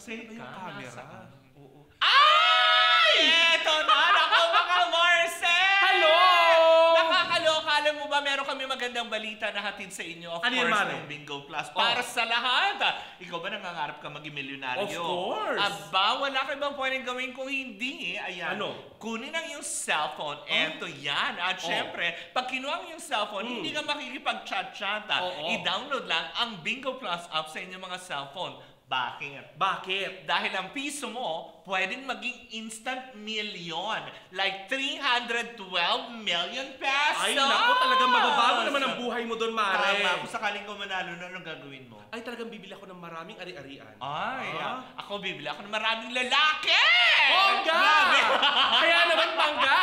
Kasi yung camera. Oo. Ay! Eto na! Ako mga Marcel! Hello! Nakakaloka. Alam mo ba, meron kami magandang balita na hatid sa inyo. Of course, ng Bingo Plus. Para sa lahat. Ikaw ba nangangarap ka maging milyonaryo? Of course! Aba, wala ka bang pwedeng gawin kung hindi? Ayan. Ano? Kunin ang iyong cellphone. Eto yan. At syempre, pag kinuha ang iyong cellphone, hindi ka makikipag-chat-chat. I-download lang ang Bingo Plus app sa inyong mga cellphone. Bakit? Bakit? Dahil ang piso mo, pwedeng maging instant million. Like 312 million pesos! Ay, naku, talagang mababago naman ang buhay mo doon, Mare. Tama, kung sakaling ko manalo na, anong gagawin mo? Ay, talagang bibili ako ng maraming ari-arian. Ay, ako bibili ako ng maraming lalaki! Bongga! Kaya naman, Pangga,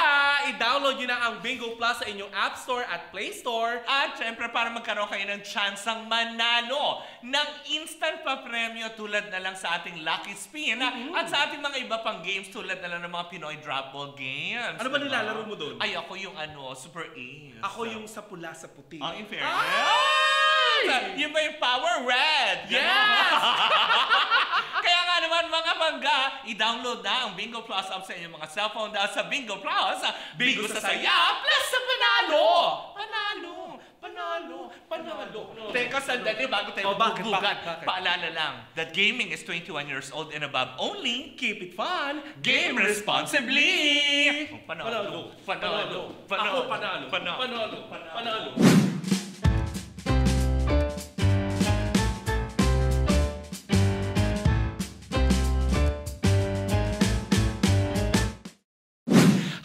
i-download nyo na ang Bingo Plus sa inyong App Store at Play Store. At syempre, para magkaroon kayo ng tsansang manalo ng instant pa-premyo tulad na lang sa ating Lucky Spin at sa ating mga iba pang games tulad na lang ng mga Pinoy Drop Ball games. Ano ba nilalaro mo doon? Ay, ako yung Super Ace. Ako yung sa pula sa puti. In fairness. Yun ba yung Power Red? Yes! Kaya nga naman mga Pangga, i-download na ang Bingo Plus app sa inyong mga cellphone dahil sa Bingo Plus, Bingo sa saya, plus sa panalo! Panalo! Panalo! Panalo! Teka, sandali bago tayo magbubugan. Paalala lang that gaming is 21 years old and above only. Keep it fun. Game responsibly! Panalo! Panalo! Ako panalo! Panalo! Panalo!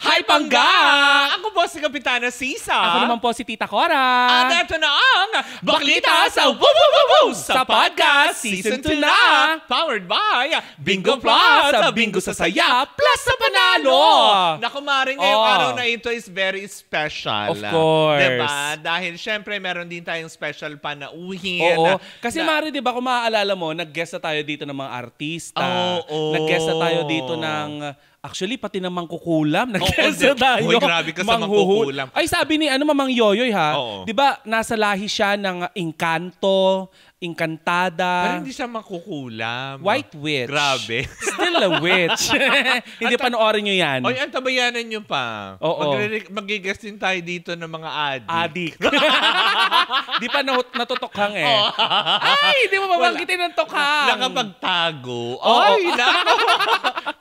Hi, Pangga! Ako po si Kapitana Sisa. Ako naman po si Tita Cora. At ito na ang Baklita sa Woo sa podcast Season 2 na. Powered by Bingo Plus, sa Bingo sa Saya, plus sa Panalo. Naku, Mari, ngayong araw na ito is very special. Of course. Diba? Dahil syempre meron din tayong special panauhin. Oo. Kasi Mari, di ba kung maaalala mo, nag-guest na tayo dito ng mga artista. Nag-guest na tayo dito ng... Actually, pati ng mangkukulam. Nag-guest na tayo. Uy, grabe ka sa mangkukulam. Ay, sabi ni Mamang Yoyoy ha. Di ba, nasa lahi siya ng Encanto, Encantada. Pero hindi siya makukulam. White witch. Grabe. Still a witch. Hindi panoorin nyo yan. Oy, antabayanan nyo pa. Oo. Mag-guest din tayo dito ng mga adik. Di pa natutokhang eh. Ay, hindi mo mabanggitin ng tokhang. Nakapagtago. Ay, nako.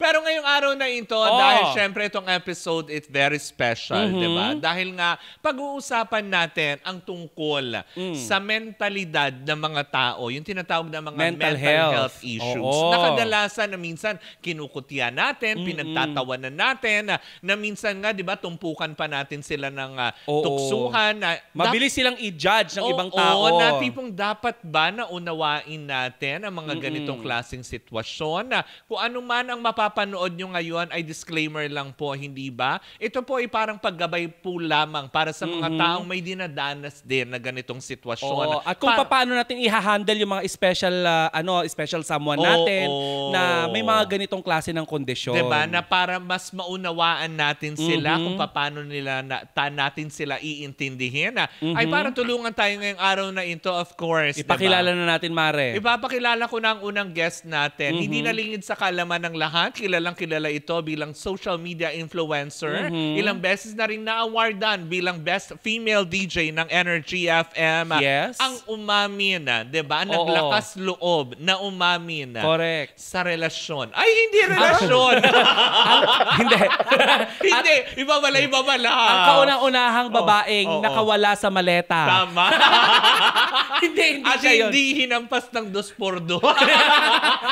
Pero ngayong araw na ito, dahil syempre itong episode, it's very special, di ba? Dahil nga, pag-uusapan natin ang tungkol sa mentalidad ng mga tao, yung tinatawag na mga mental health issues. Nakadalasan na minsan kinukutya natin, pinagtatawanan natin, na minsan nga, di ba, tumpukan pa natin sila ng tuksuhan. Mabilis silang i-judge ng ibang tao. Oo, na tipong dapat ba na unawain natin ang mga ganitong klaseng sitwasyon. Kung ano man ang mapapanood nyo ngayon ay disclaimer lang po, hindi ba? Ito po ay parang paggabay po lamang para sa mga taong may dinadanas din na ganitong sitwasyon. At kung paano natin i-handle yung mga special someone natin na may mga ganitong klase ng kondisyon. Diba? Na para mas maunawaan natin sila kung paano natin sila iintindihin. Ay para tulungan tayo ngayong araw na ito, of course. Ipakilala na natin, Mare. Ipapakilala ko na ang unang guest natin. Hindi nalingid sa kalaman ng lahat. Kilalang kilala ito bilang social media influencer. Ilang beses na rin na-awardan bilang Best Female DJ ng Energy FM. Yes. Ang umamin, diba? Naglakas loob na umamin. Correct. Sa relasyon. Ay, hindi relasyon. Hindi. Hindi. Iba pala. Ang kaunang-unahang babaeng nakawala sa maleta. Tama. Hindi at siya yun. Hindi hinampas ng 2x2.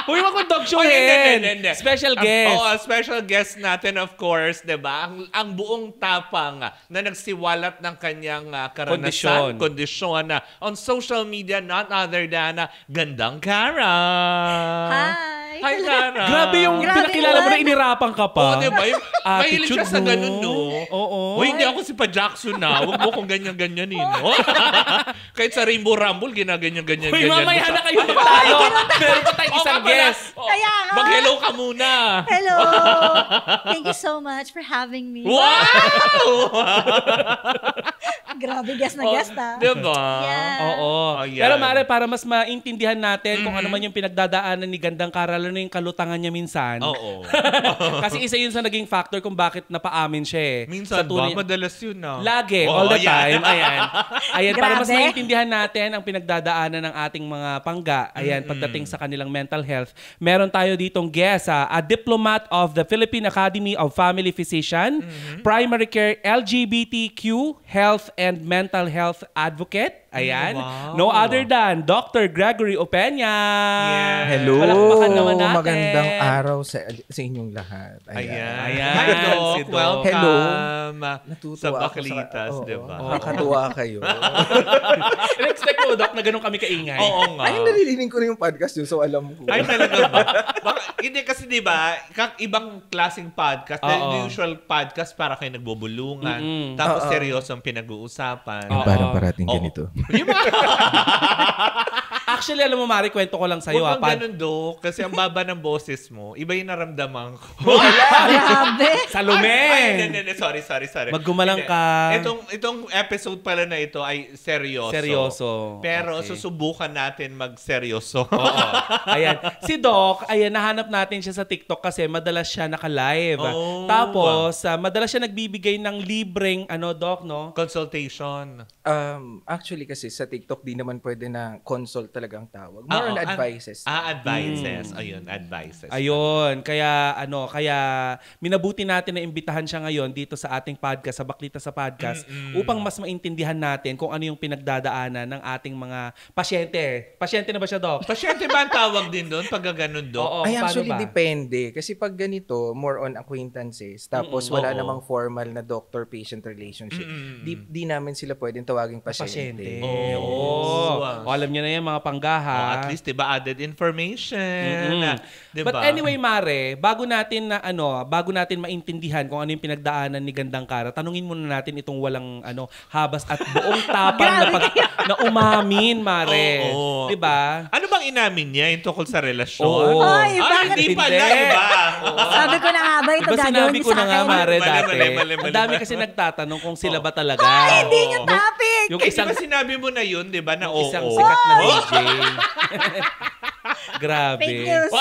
Huwag mo kong dog showin. Hindi. Special guest. Special guest natin, of course, diba? Ang buong tapang na nagsiwalat ng kanyang karanasan, kondisyon on social media, not other than Gandang Cara. Hi, Cara. Grabe yung pinakilala mo na inirapan ka pa. Oo, diba? Mahilig siya sa ganun, no? Oo. Uy, hindi ako si Pa Jackson na. Huwag mo kong ganyan-ganyan, no? Kahit sa Rainbow Rumble, ginaganyan-ganyan. Uy, mamaya na kayo tayo. Meron pa tayong isang guest. Kaya nga. Mag-hello ka muna. Hello. Thank you so much for having me. Wow! Grabe, guest na guest Diba? Yeah. Oo. Ayan. Pero Mare, para mas maintindihan natin kung ano man yung pinagdadaanan ni Gandang Kara, lalo na yung kalutangan niya minsan. Oo. Kasi isa yun sa naging factor kung bakit napaamin siya eh. Minsan Sa tunay- ba? Madalas yun na. Lagi, Oo, all the ayan. time. Ayan. Ayan, para mas Grabe. maintindihan natin ang pinagdadaanan ng ating mga pangga. Ayan, pagdating sa kanilang mental health. Meron tayo ditong guest, a diplomat of the Philippine Academy of Family Physician, primary care LGBTQ health and mental health advocate. Ayan. Wow. No other than Dr. Gregory Opeña. Yes. Hello, Palakpakan naman natin. magandang araw sa inyong lahat. Ayan. Ayan. Hi, Doc. Si Doc. Welcome. Hello. Sa Baklitas, Oo, di ba? Nakakatuwa kayo. In-expect mo, Doc, na ganun kami kaingay. Oo nga. Ay, naririnig ko na yung podcast yun, so alam ko. Ay, talaga ba? Hindi kasi di ba, ibang klaseng podcast, the usual podcast para kayo nagbubulungan, tapos seryoso ang pinag-uusapan. Parang parating Oo. ganito. Actually, alam mo, Mari, kwento ko lang sa'yo. Huwag kang ganun, Dok. Kasi ang baba ng boses mo, iba yung naramdaman ko. Grabe. Salome! Hindi. Sorry. Maggumalang Hindi. ka. Itong episode pala na ito ay seryoso. Seryoso. Pero Okay. susubukan natin mag-seryoso. Oo. Ayan. Si Doc, ayan, nahanap natin siya sa TikTok kasi madalas siya naka-live. Oh. Tapos, madalas siya nagbibigay ng libreng, Doc, no? Consultation. Actually kasi sa TikTok di naman pwede na consult talaga ang tawag. More on advices. Advices. Ayun, advices. Ayun, kaya minabuti natin na imbitahan siya ngayon dito sa ating podcast, sa Baklita sa Podcast, upang mas maintindihan natin kung ano yung pinagdadaanan ng ating mga pasyente. Pasyente na ba siya, Doc? Pasyente ba ang tawag din doon pag gano'n, Dok? Oo, Ay, paano actually, ba? depende. Kasi pag ganito, more on acquaintances, tapos wala Oo. namang formal na doctor-patient relationship, di namin sila pwedeng tawaging pasyente. Oo. Oh. Alam niyo na yan, mga panggaha. At least, diba, added information. Diba? But anyway, Mare, bago natin maintindihan kung ano yung pinagdaanan ni Gandang Kara, tanungin muna natin itong walang habas at buong tapang na umamin, Mare. Oo. 'Di ba? Ano bang inamin niya yung tungkol sa relasyon? Oo. Ay, bakit hindi pala, hindi? iba. Sabi ko na nga ba ito Diba gagawin sinabi niyo ko sa na nga, akin? Mare, Mali, dati. mali. Ang dami kasi nagtatanong kung sila ba talaga. Ay, hindi niyo Oo. topic! Yung Eh, isang di ba sinabi mo na yun, di ba, na oo. isang sikat na DJ. Grabe. Fake news.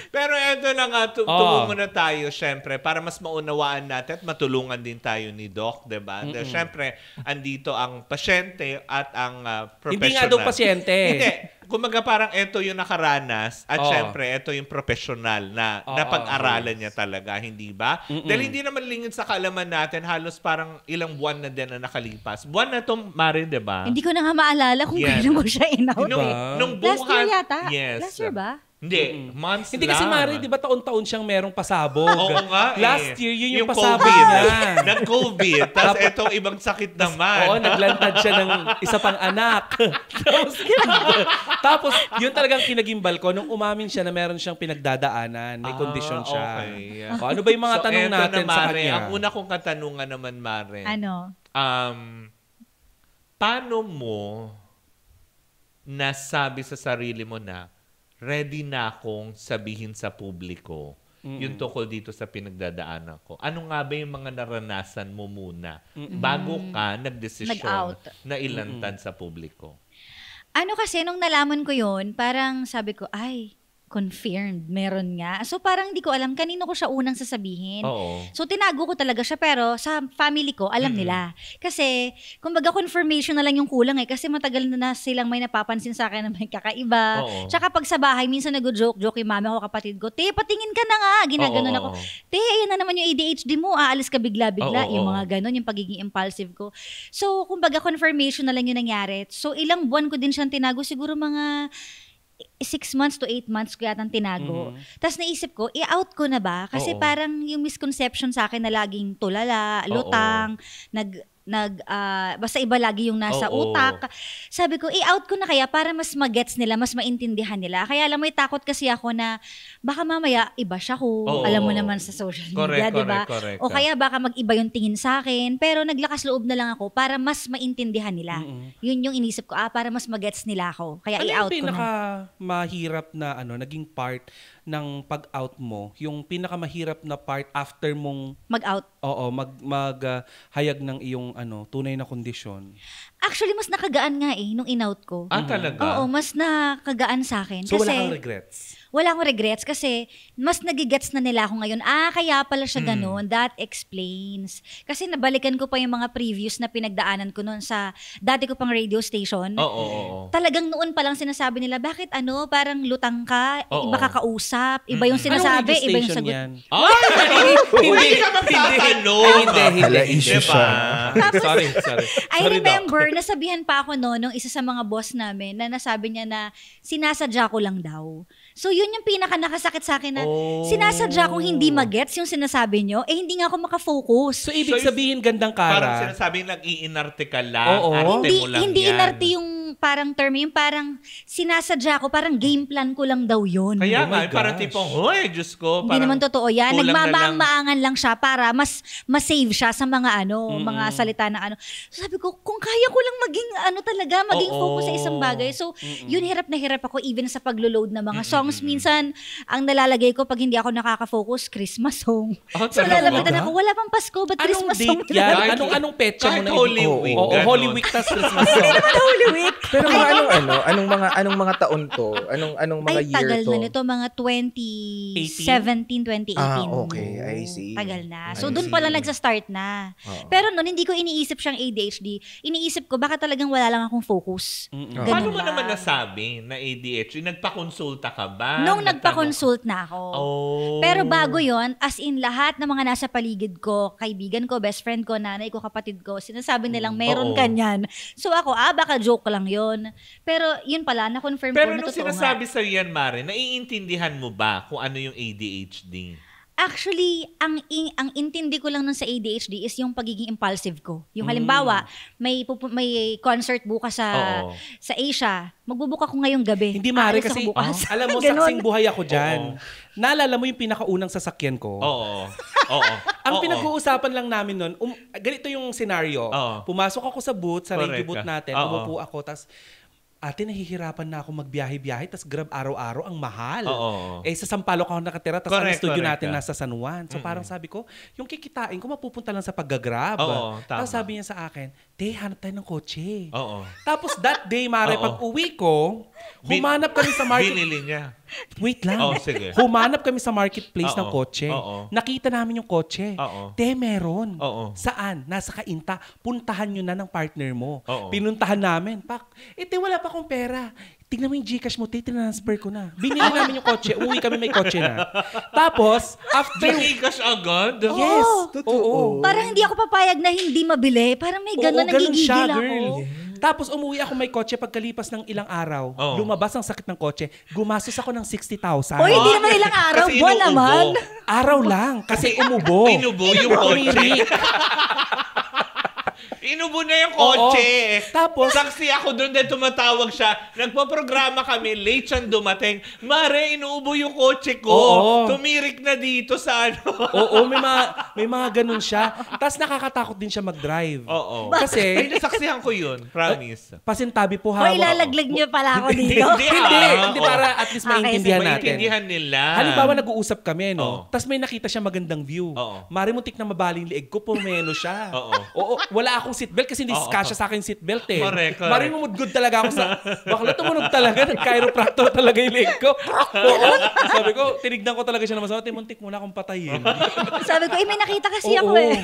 Pero eto na nga, tungo muna tayo, syempre, para mas maunawaan natin at matulungan din tayo ni Doc, di ba? Syempre, andito ang pasyente at ang professional. Hindi nga daw pasyente. Hindi. Kumaga parang eto yung nakaranas at Oo. syempre, eto yung professional na napag-aralan niya talaga, hindi ba? Dahil hindi naman lingid sa kaalaman natin, halos parang ilang buwan na din na nakalipas. Buwan na itong Marin, di ba? Hindi ko na nga maalala kung Yes. kailan ko siya in-out Nung, eh. nung Last year buwan- yata? Yes. Last year ba? Hindi, months Hindi lang. kasi Mari, di ba taon-taon siyang merong pasabog? Oo nga eh. Last year, yun yung pasabog COVID. niya. Nag-COVID. Tapos etong ibang sakit naman. Oo, naglantad siya ng isa pang anak. Tapos, yun talagang kinagimbal ko nung umamin siya na meron siyang pinagdadaanan. May kondisyon siya. Okay. O, ano ba yung mga tanong eto natin na, sa Mare, kanya? ang una kong katanungan naman, Mare. Ano? Paano mo nasabi sa sarili mo na ready na akong sabihin sa publiko yung tungkol dito sa pinagdadaanan ko? Ano nga ba yung mga naranasan mo muna bago ka nagdesisyon Nag-out. na ilantad sa publiko? Ano kasi, nung nalaman ko yun, parang sabi ko, ay, confirmed, meron nga. So parang hindi ko alam, kanino ko siya unang sasabihin. Oo. So tinago ko talaga siya, pero sa family ko, alam nila. Kasi, kumbaga confirmation na lang yung kulang eh. Kasi matagal na silang may napapansin sa akin na may kakaiba. Oo. Tsaka pag sa bahay, minsan nag-joke-joke yung mami ko, kapatid ko, te, patingin ka na nga. Ginaganon ako. Te, ayan na naman yung ADHD mo. Aalis ka bigla-bigla. Oo, Yung oo. mga ganon, yung pagiging impulsive ko. So, kumbaga confirmation na lang yung nangyari. So, ilang buwan ko din siyang tinago. Siguro mga 6 months to 8 months ko yatang tinago. Tapos naisip ko, i-out ko na ba? Kasi Oo. parang yung misconception sa akin na laging tulala, lutang, basta iba lagi yung nasa Oo. utak. Sabi ko, i-out ko na kaya para mas magets nila, mas maintindihan nila. Kaya alam mo, may takot kasi ako na baka mamaya iba siya ko. Oo. Alam mo naman sa social media, Correct, di ba? correct. O kaya baka mag-iba yung tingin sa akin. Pero naglakas loob na lang ako para mas maintindihan nila. Yun yung inisip ko, para mas magets nila ako. Kaya Ano i-out yung ko na. pinaka-mahirap na naging part ng pag-out mo, yung pinakamahirap na part after mong Mag-out. hayag ng iyong tunay na kondisyon? Actually, mas nakagaan nga nung in-out ko. Talaga? Oo, mas nakagaan sa akin. So kasi, wala kang regrets? Wala akong regrets kasi mas nagigets na nila ako ngayon. Kaya pala siya ganun. That explains. Kasi nabalikan ko pa yung mga previews na pinagdaanan ko noon sa dati ko pang radio station. Oo. Talagang noon pa lang sinasabi nila, bakit parang lutang ka, Oo. iba kakausap, iba yung sinasabi, Anong radio iba yung station sagot. yan? Hindi ka magtatanong. Hala, issue siya. Sorry. I Sorry, remember, nasabihan pa ako nung isa sa mga boss namin na nasabi niya na sinasadya ko lang daw. So yun yung pinaka nakasakit sa akin na sinasadya kong hindi magets yung sinasabi nyo, hindi nga ako makafocus. So ibig sabihin gandang Parang kara. sinasabing nag-iinarte ka lang. Oo. Arte mo lang Hindi yan. inarte yung parang term, yung parang sinasadya ko, parang game plan ko lang daw yun. Kaya Oh my nga, parang gosh. tipong, hoy, Diyos ko. Hindi naman totoo yan. kulang na lang. Nagmamaang-maangan lang siya para mas save siya sa mga mga salita na So sabi ko, kung kaya ko lang maging maging focus sa isang bagay. So yun, hirap na hirap ako even sa paglo-load ng mga songs. Minsan, ang nalalagay ko pag hindi ako nakaka-focus, Christmas song. So lalapitan ako, wala pang Pasko, ba't Anong Christmas song? date yan? Anong petsa mo Kahit na? Holy Week, Oo, ganon. Holy Week tas Christmas Hindi song. naman Holy Week. Pero anong mga taon to? Anong mga Ay, year tagal to? na nito. Mga 2017, 2018. Okay. I see. Tagal na. I So, doon see. pala nagsa-start na. Oo. Pero noon, hindi ko iniisip siyang ADHD. Iniisip ko, baka talagang wala lang akong focus. Ganun Paano mo lang. naman nasabi na ADHD? Nagpakonsulta ka ba? Nung nagpa-consult na ako. Oh. Pero bago yon, as in lahat ng mga nasa paligid ko, kaibigan ko, best friend ko, nanay ko, kapatid ko, sinasabi nilang meron Oo. kanyan. So ako, baka joke lang yon. Pero yun pala, na-confirm Pero ko na nung totoo nga. sinasabi sa'yo yan, Mare, naiintindihan mo ba kung ano yung ADHD? Actually, ang intindi ko lang nun sa ADHD is yung pagiging impulsive ko. Yung halimbawa, may concert bukas Oo. sa Asia. Magbubook ako ngayong gabi. Hindi Mare Aalis ako kasi, bukas. alam mo, Ganon. saksing buhay ako dyan. Naalala mo yung pinakaunang sasakyan ko? Oo. Ang Oo. pinag-uusapan lang namin nun, ganito yung scenario. Oo. Pumasok ako sa booth, sa radio Correct booth ka. natin, Oo. umupo ako, tas ate, nahihirapan na ako magbiyahe-biyahe, tas Grab araw-araw ang mahal. Oo. Sa Sampaloc ako nakatira, tas ang Correct, studio correct natin ka. nasa San Juan. So parang sabi ko, yung kikitain ko, mapupunta lang sa paggagrab. Oo, tama. Tapos sabi niya sa akin, hanap tayo ng kotse. Oo. Tapos that day, Mare, Oo. pag uwi ko, humanap kami sa market. Binili niya. Wait lang. Oo, sige. Humanap kami sa marketplace ng Oo. kotse. Oo. Nakita namin yung kotse. Oo. Meron. Oo. Saan? Nasa Kainta. Puntahan nyo na ng partner mo. Oo. Pinuntahan namin. Wala pa akong pera. Tingnan mo yung Gcash mo, transfer ko na. Binili namin yung kotse. Uwi kami, may kotse na. Tapos, after... Gcash agad? Yes. Totoo. Oo. Parang hindi ako papayag na hindi mabili. Parang may gano'n, nagigigil siya, ako. girl. Tapos umuwi ako may kotse pagkalipas ng ilang araw. Oo. Lumabas ang sakit ng kotse. Gumastos ako ng 60,000. Oy, hindi naman ilang araw. Kasi Buwan inuubo. naman. Araw lang. Kasi umubo. Inubo yung kotse. Umirik. Inubo na yung kotse. Oo. Tapos- saksi ako doon dahil tumatawag siya. Nagpo-programa kami, late siyang dumating. Mare, inuubo yung kotse ko. Oo. Tumirik na dito sa Oo, may mga ganun siya. Tapos nakakatakot din siya mag-drive. Oo. Kasi, Ay, nasaksihan ko yun. Promise. pasintabi po O hawak. ilalaglag niyo pala ako dito. Hindi, Oo. para at least maintindihan natin. Maintindihan nila. Halimbawa, nag-uusap kami, no? Oo. Tapos may nakita siya magandang view. Oo. Mari muntik na mabaling lieg ko, pumeno siya. Oo. Oo, wala akong seatbelt kasi hindi Oo. kasya sa akin seatbelt eh. Correct. Mari mumudgod talaga ako sa... Bakla tumunog talaga. Nag-chiropractor talaga yung leg ko. Oo. Sabi ko, tinignan ko talaga siya na masama. Muntik mo na akong patayin. Sabi ko, may nakita kasi Oo. ako eh.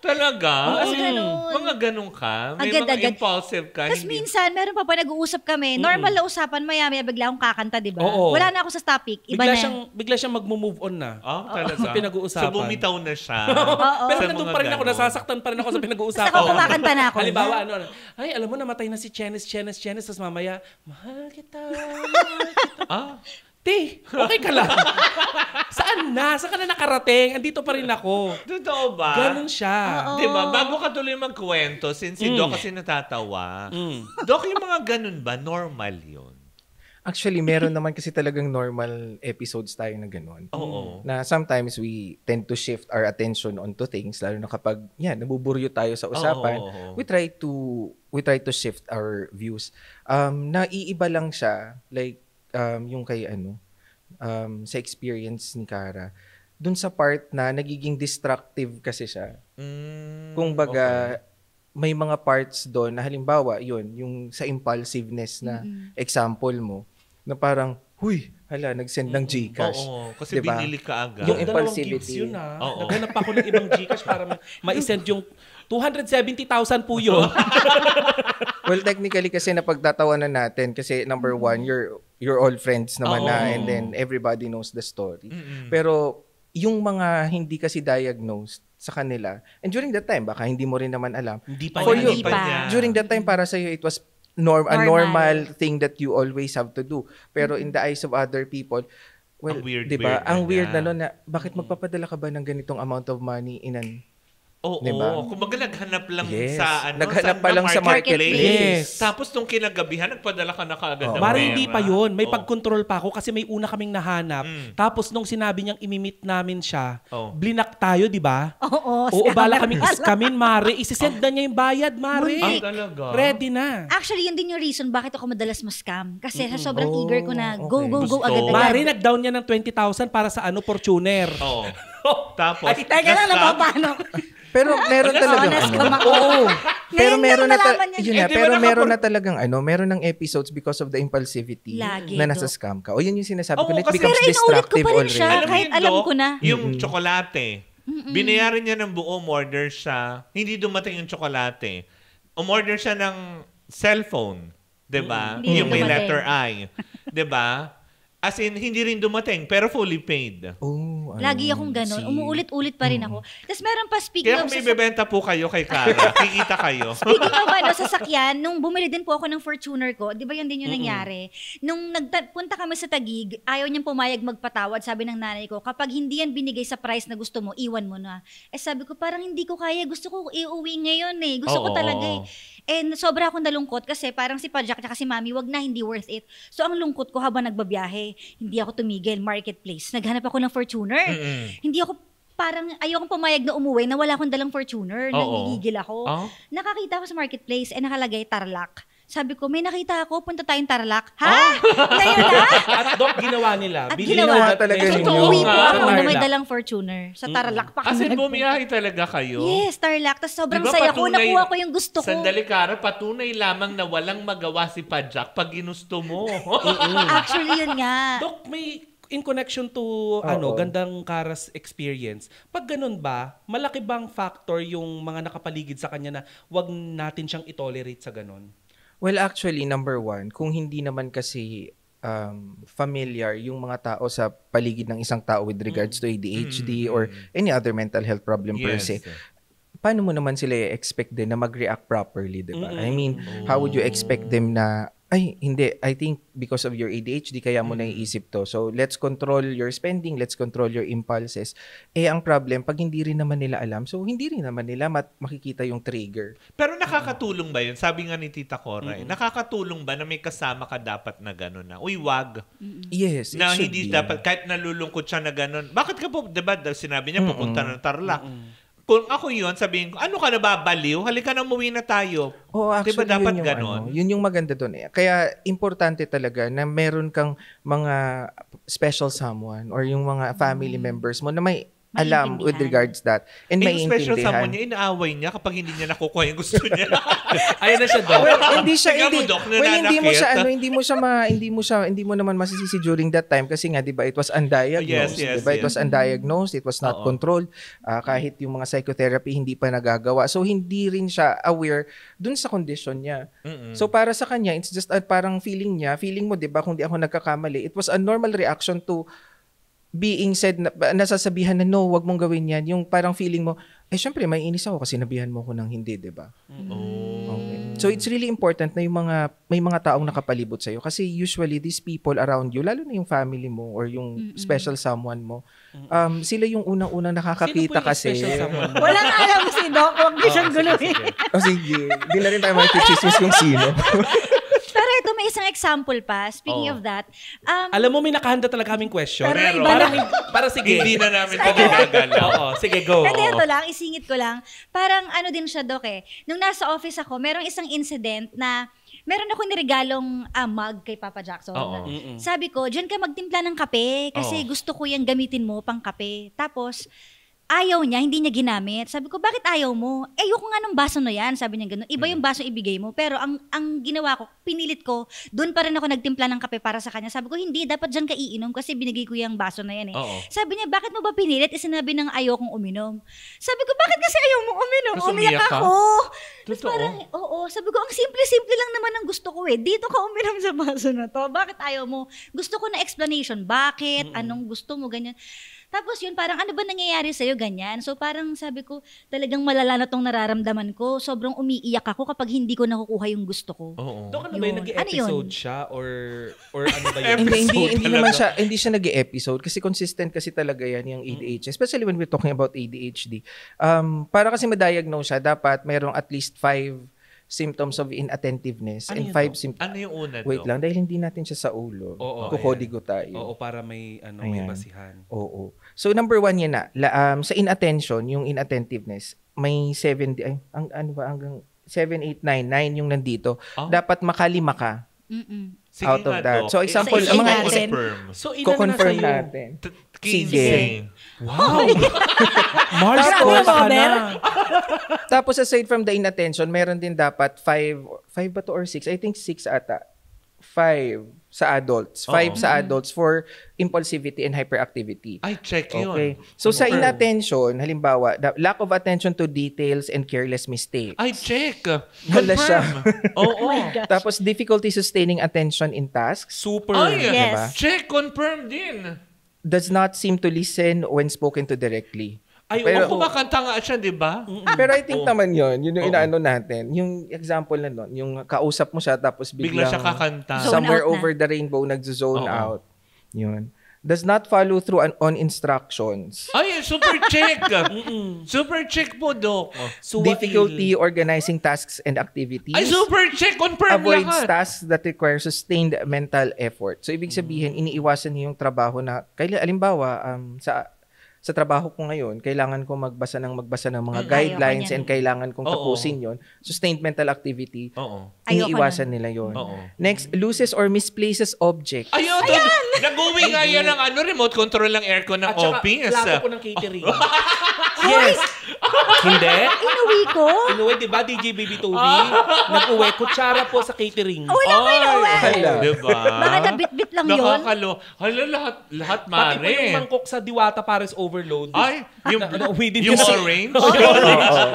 Talaga? Oo, ganun. Mga ganun ka? May Agad-agad. mga impulsive ka? Tapos minsan, meron pa nag-uusap kami. Normal na usapan, maya-maya bigla akong kakanta, di ba? Oo. Wala na ako sa topic. Iba na. Bigla siyang mag-move on na. Talaga? Sa pinag-uusapan. So, bumitaw na siya. Oo. Pero Sa nandun mga pa rin ako, ganun. nasasaktan pa rin ako sa pinag-uusapan. Basta ako kumakanta na ako. Halimbawa, ay, alam mo, namatay na si Chenes, tapos mamaya, mahal kita. Te, okay ka lang. Saan na? Saan ka na nakarating? Andito pa rin ako. Totoo ba? Ganun siya. Oo. Diba? Bago ka tuloy magkwento, since si Doc kasi natatawa. Doc, yung mga ganun ba? Normal yun? Actually, meron naman kasi talagang normal episodes tayo na gano'n. Oo. Na sometimes we tend to shift our attention onto things, lalo na kapag nabuburyo tayo sa usapan. Oo. We try to shift our views. Naiiba lang siya, like yung kay sa experience ni Cara, dun sa part na nagiging destructive kasi siya. Kung baga, may mga parts doon na halimbawa, yung sa impulsiveness na example mo, na parang, huy, hala, nag-send ng Gcash. Oo, kasi diba? binili ka agad. Yung Dalawang impulsivity. gigs yun Oo. Naghanap ako ng ibang Gcash para ma-send yung 270,000 po yun. Well, technically kasi napagtatawanan natin kasi number one, you're all friends naman na and then everybody knows the story. Pero yung mga hindi kasi diagnosed sa kanila, and during that time, baka hindi mo rin naman alam. Hindi pa For yan. you, Hindi pa. during that time para sa'yo, it was a normal thing that you always have to do. Pero in the eyes of other people, well, Ang weird, diba? weird Ang na weird na. na nun na, bakit magpapadala ka ba ng ganitong amount of money in an Oo, Diba? kumbaga naghanap lang Yes. sa Naghanap pa lang sa Yes. marketplace. Tapos nung kinagabihan, nagpadala ka na kaagad ng Mara pera. hindi pa yun. May Oo. pag-control pa ako kasi may una kaming nahanap. Tapos nung sinabi niyang imimit namin siya, Oh. blinak tayo, di ba? Oo, Oo, scammer bala kaming pala. iskamin, Mare. Isisend na niya yung bayad, Mare. Ah, talaga? Ready na. Actually, yun din yung reason bakit ako madalas ma-scam. Kasi sa sobrang eager ko na Oh, go, okay. go, Gusto. go, agad-agad. Mare, nag-down niya ng 20,000 para sa Fortuner. Oo. Tapos, Ay, teka lang, napapano. Pero meron talagang honest ano. ka, Mako. Oo. Pero Ngayon meron lang na nalaman niya. yun na, di ba pero meron na talagang meron ng episodes because of the impulsivity Lagi, na nasa Dok. scam ka. O yun yung sinasabi ko, Oo, it kasi- becomes Pero inuulit ko destructive pa rin already. siya. alam mo kahit yun, alam Doc, ko na. yung tsokolate, binayaran niya ng buo, umorder siya. Hindi dumating yung tsokolate. Umorder siya ng cellphone. 'Di ba? Hindi Yung rin may dumating. letter I. 'Di ba? As in, hindi rin dumating, pero fully paid. Oh, ano, Lagi akong ganun. Umuulit-ulit pa rin ako. Tapos meron pa, speaking Kaya of kung may bebenta po kayo kay Cara, kikita kayo. Speaking of sasakyan, nung bumili din po ako ng Fortuner ko, di ba yun din yung nangyari? Nung punta kami sa Taguig, ayaw niyang pumayag magpatawad, sabi ng nanay ko, kapag hindi yan binigay sa price na gusto mo, iwan mo na. Sabi ko, parang hindi ko kaya, gusto ko iuwi ngayon eh. Gusto ko Oo. talaga eh. And sobra akong nalungkot kasi parang si Pajak at si Mami, wag na, hindi worth it. So ang lungkot ko habang nagbabiyahe, hindi ako tumigil, marketplace. Naghanap ako ng Fortuner. Hindi ako parang ayokong pumayag na umuwi na wala akong dalang Fortuner. Oo. Nagigigil ako. Oh? Nakakita ako sa marketplace nakalagay Tarlac. Sabi ko, may nakita ako, punta tayong Tarlac. Ha? Ngayon na? At Doc, ginawa nila. At Bili ginawa na talaga medyo ninyo. Uwi po sa ako na may Tarlac. dalang Fortuner. Sa Tarlac pa As in, kami. bumiyahe talaga kayo? Yes, Tarlac. Tapos sobrang Di ba saya ko. patunay- Nakuha ko yung gusto ko. Sandali, Cara, patunay lamang na walang magawa si Pajak pag ginusto mo. Actually, yun nga. Doc, may in connection to gandang Cara's experience. Pag ganun ba, malaki bang factor yung mga nakapaligid sa kanya na wag natin siyang itolerate sa ganun? Well, actually, number one, kung hindi naman kasi familiar yung mga tao sa paligid ng isang tao with regards to ADHD or any other mental health problem per se, paano mo naman sila i-expect din na mag-react properly, di ba? I mean, how would you expect them na, ay, hindi, I think because of your ADHD, kaya mo naiisip to. So, let's control your spending, let's control your impulses. Ang problem, pag hindi rin naman nila alam, so hindi rin naman nila makikita yung trigger. Pero nakakatulong ba yun? Sabi nga ni Tita Cora, nakakatulong ba na may kasama ka dapat na gano'n na? Uy, wag. Yes, it Na should hindi be. dapat, kahit nalulungkot siya na gano'n. Bakit ka po, diba, sinabi niya, pupunta ng Tarlac. Kung ako yun, sabihin ko, ano ka nababaliw? Halika na, umuwi na tayo. Oh, actually, diba dapat yun yung, ganon? yun yung maganda doon. Kaya, importante talaga na meron kang mga special someone or yung mga family members mo na may alam with Maintindihan. regards that. And may Yung special intindihan. someone niya, inaaway niya kapag hindi niya nakukuha yung gusto niya. Ayun na siya, Doc. Well, hindi siya Tingnan mo, hindi. Doc, Well, hindi mo siya nananakit. hindi mo naman masisisi during that time kasi nga 'di ba it was undiagnosed, Yes, 'di ba? It yes. was undiagnosed, it was not controlled. Kahit yung mga psychotherapy hindi pa nagagawa. So hindi rin siya aware dun sa condition niya. So para sa kanya, it's just parang feeling mo 'di ba kung di ako nagkakamali, it was a normal reaction to being said na nasasabihan na no, wag mong gawin yan. Yung parang feeling mo, syempre may inis ako kasi nabihan mo ko ng hindi, 'di ba? Okay. So it's really important na may mga taong nakapalibot sa iyo kasi usually these people around you, lalo na yung family mo or yung special someone mo, sila yung unang-unang nakakakita kasi. Walang alam si Doc. Huwag niyo siyang guluhin. Sige. Di na rin tayo mag-chismis kung sino. Pero ito, may isang example pa. Speaking of that, Alam mo, may nakahanda talaga kaming question. Pero, Para sige. hindi na namin ito ginagalaw. Oo, sige, go. Hindi, ito lang, isingit ko lang. Parang ano din siya, Doc eh. Nung nasa office ako, merong isang incident na meron ako niregalong mug kay Papa Jackson. Oo. Sabi ko, dyan ka magtimpla ng kape kasi Oo. gusto ko yung gamitin mo pang kape. Tapos, ayaw niya, hindi niya ginamit. Sabi ko, bakit ayaw mo? Ayoko nga ng baso na yan. Sabi niya gano'n. Iba yung baso ibigay mo. Pero ang ginawa ko, pinilit ko, doon pa rin ako nagtimpla ng kape para sa kanya. Sabi ko, hindi, dapat dyan ka iinom kasi binigay ko yung baso na yan eh. Oo. Sabi niya, bakit mo ba pinilit? Sinabi ng ayaw kong uminom. Sabi ko, bakit kasi ayaw mo uminom? Tapos Umiyak umiyak ka? ako. Tapos Totoo? parang, oo. Sabi ko, ang simple-simple lang naman ang gusto ko eh. Dito ka uminom sa baso na to. Bakit ayaw mo? Gusto ko na explanation. Bakit? Anong gusto mo? Ganyan. Tapos yun, parang ano ba nangyayari sa'yo, ganyan? So parang sabi ko, talagang malala na tong nararamdaman ko. Sobrang umiiyak ako kapag hindi ko nakukuha yung gusto ko. Oo. Doon ka na ba yung Yun. nag-episode Ano yun? siya or ano ba yun? Hindi naman siya, hindi siya nag-episode kasi consistent kasi talaga yan yung ADHD. Especially when we're talking about ADHD. Para kasi ma-diagnose siya, dapat merong at least 5 symptoms of inattentiveness Ano and yun 5 symptoms. Ano yung una, Wait Dok? lang, dahil hindi natin siya sa ulo. Oo, Kukodigo tayo. Oo, para may may Ayan. basihan. Oo. So number 1 yan na. Sa inattention, yung inattentiveness, may 7, hanggang 7, 8, 9, 9 yung nandito. Oh. Dapat makalima ka Mm-mm. Sige out of nga, that. Dok. So example, Sa ang mga natin. confirm. So, ina na ko-confirm sa'yo. natin. Sige. Wow! Mars, Tapos, kumusta ka na? Tapos aside from the inattention, meron din dapat 5 ba to or 6? I think 6 ata. 5 sa adults. 5 Oo. sa adults for impulsivity and hyperactivity. Ay, check yun. Okay. So sa Confirm. inattention, halimbawa, lack of attention to details and careless mistakes. Ay, check. Wala siya. Oo. Tapos difficulty sustaining attention in tasks. Super. Ay, Yes. check. Confirm din. Does not seem to listen when spoken to directly. Ay, Pero- O kumakanta nga siya, di ba? Pero I think naman yun yung Oo. inaano natin. Yung example na nun, yung kausap mo siya tapos Bigla biglang siya kakanta. Zone somewhere out na. over the rainbow nagzo-zone Oo. out. Yun. Does not follow through on instructions. Ay, super check. Super check po, Dok. Difficulty organizing tasks and activities. Ay, super check. Confirm Avoids lahat. tasks that require sustained mental effort. So, ibig sabihin, iniiwasan niyo yung trabaho na, alimbawa, sa trabaho ko ngayon, kailangan ko magbasa ng mga guidelines Ayoko and kailangan kong Oo. tapusin yon. Sustained mental activity, Oo. Ayoko iniiwasan nila yon. Oo. Next, loses or misplaces objects. Ayun, nag-uwi nga yan ng remote control ng aircon ng At saka, office. plato po ng catering. Yes. Hindi? Inuwi ko? Inuwi, di ba, DJ Baby Toby? Nag-uwi, kutsara po sa catering. Wala ko inuwi. Hala. Diba? Baka nabit-bit lang yun. Nakakalo. Hala, lahat Pati po yung mare. mangkok sa Diwata Paris Overload. Ay, yung within yung kasi- orange. Oo.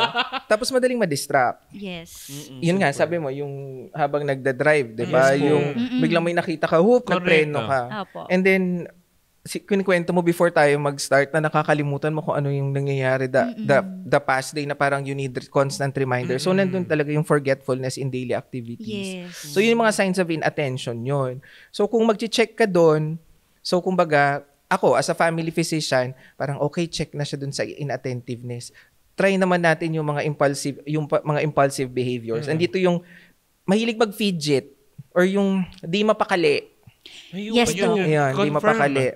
Tapos madaling ma-distract. Yes. Yun nga, sabi mo, yung habang nagda-drive, di ba? Yes po. Yung biglang may nakita ka, whoop, Correct. nagpreno ka. Opo. And then, kinikwento mo before tayo mag-start na nakakalimutan mo kung ano yung nangyayari the past day na parang you need constant reminder. So, nandun talaga yung forgetfulness in daily activities. Yes. So, yun yung mga signs of inattention yun. So, kung mag-check ka doon, so, kumbaga, ako, as a family physician, parang okay, check na siya doon sa inattentiveness. Try naman natin yung mga impulsive behaviors. Andito yung mahilig mag-fidget or yung di mapakali. Yes, Ayun, Doc. yun. Yan, di Confirm. mapakali.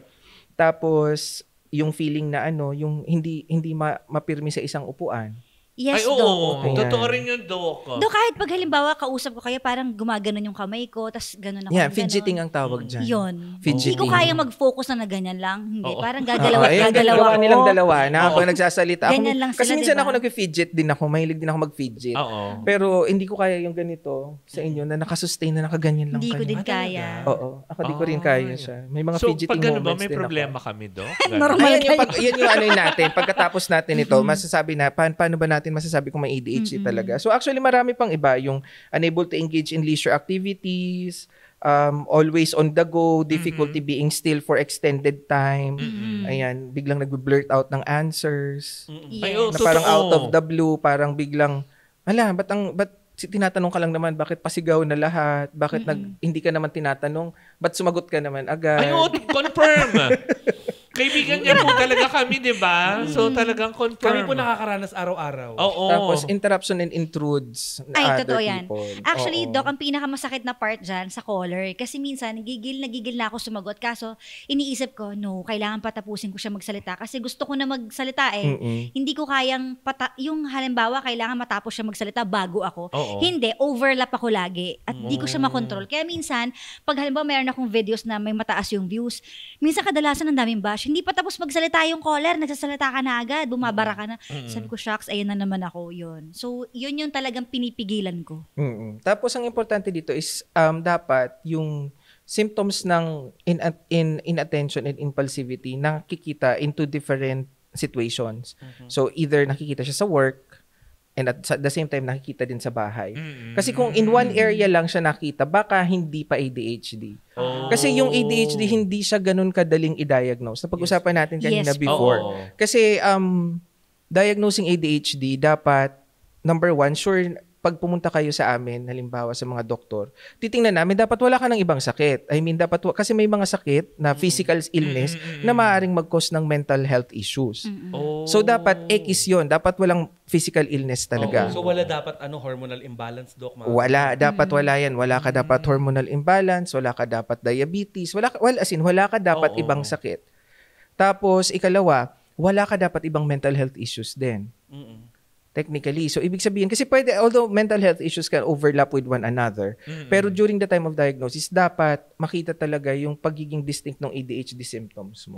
Tapos, yung feeling na yung hindi mapirmi sa isang upuan. Ay, Yes, oo. Doc. Ayan. Totoo rin yun, Dok. Doc, kahit pag halimbawa kausap ko kayo, parang gumaganon yung kamay ko, tas ganon ako. Yan, ganon. fidgeting ang tawag dyan. Yun. Fidgeting. Hindi ko kaya mag-focus na ganyan lang. Hindi. Oo. Parang Ayun, gagalaw ako. nilang dalawa na habang nagsasalita. Ganyan lang Kasi sila, minsan diba? ako nag-fidget din ako. Mahilig din ako mag-fidget. Oo. Pero hindi ko kaya yung ganito sa inyo na nakasustain na nakaganyan lang Hindi ko kayo. din kaya. Oo. Ako di ko rin kaya siya. May mga So, fidgeting pag gano'n ba, moments may din problema ako. kami, Dok? Normal. Ayan yun yung ano yun natin. Pagkatapos natin ito, masasabi na, paano ba natin masasabi kung may ADHD talaga? So actually, marami pang iba. Yung unable to engage in leisure activities, always on the go, difficulty being still for extended time. Ayan, biglang nagbe-blurt out ng answers. Ay, Yes. oo, Na parang totoo. out of the blue, parang biglang, ba't tinatanong ka lang naman, bakit pasigaw na lahat? Bakit hindi ka naman tinatanong? Ba't sumagot ka naman agad? Ay, oo, confirm. Kaibigan niya po talaga kami, di ba? So talagang confirm. Kami po nakakaranas araw-araw. Oo. Tapos interruption and intrudes na Ay, other totoo yan. people. Actually, Oo. Doc, ang pinakamasakit na part dyan sa caller. Kasi minsan, nagigil na ako sumagot. Kaso, iniisip ko, no, kailangan patapusin ko siya magsalita. Kasi gusto ko na magsalita eh. Hindi ko kayang, yung halimbawa, kailangan matapos siya magsalita bago ako. Oo. Hindi, overlap ako lagi. At di ko siya makontrol. Kaya minsan, pag halimbawa meron akong videos na may mataas yung views, minsan kadalasan ang daming bash. Hindi pa tapos magsalita yung caller, nagsasalita ka na agad, bumabara ka na. Sabi ko, shucks, ayun na naman ako, yun. So, yun yung talagang pinipigilan ko. Tapos ang importante dito is dapat yung symptoms ng inattention and impulsivity nakikita into different situations. So either nakikita siya sa work and at the same time nakikita din sa bahay. Kasi kung in one area lang siya nakita, baka hindi pa ADHD. Kasi yung ADHD hindi siya ganun kadaling i-diagnose. Napag-usapan natin kanina before. Kasi diagnosing ADHD dapat number one, sure, pag pumunta kayo sa amin, halimbawa sa mga doktor, titingnan namin, dapat wala ka ng ibang sakit. I mean, kasi may mga sakit na physical illness na maaaring mag-cause ng mental health issues. So, dapat X yun. Dapat walang physical illness talaga. So, wala dapat hormonal imbalance, Doc? Wala. Dapat wala yan. Wala ka dapat hormonal imbalance, wala ka dapat diabetes, wala ka dapat ibang sakit. Tapos, ikalawa, wala ka dapat ibang mental health issues din. Technically. So, ibig sabihin, kasi pwede, although mental health issues can overlap with one another, pero during the time of diagnosis, dapat makita talaga yung pagiging distinct ng ADHD symptoms mo.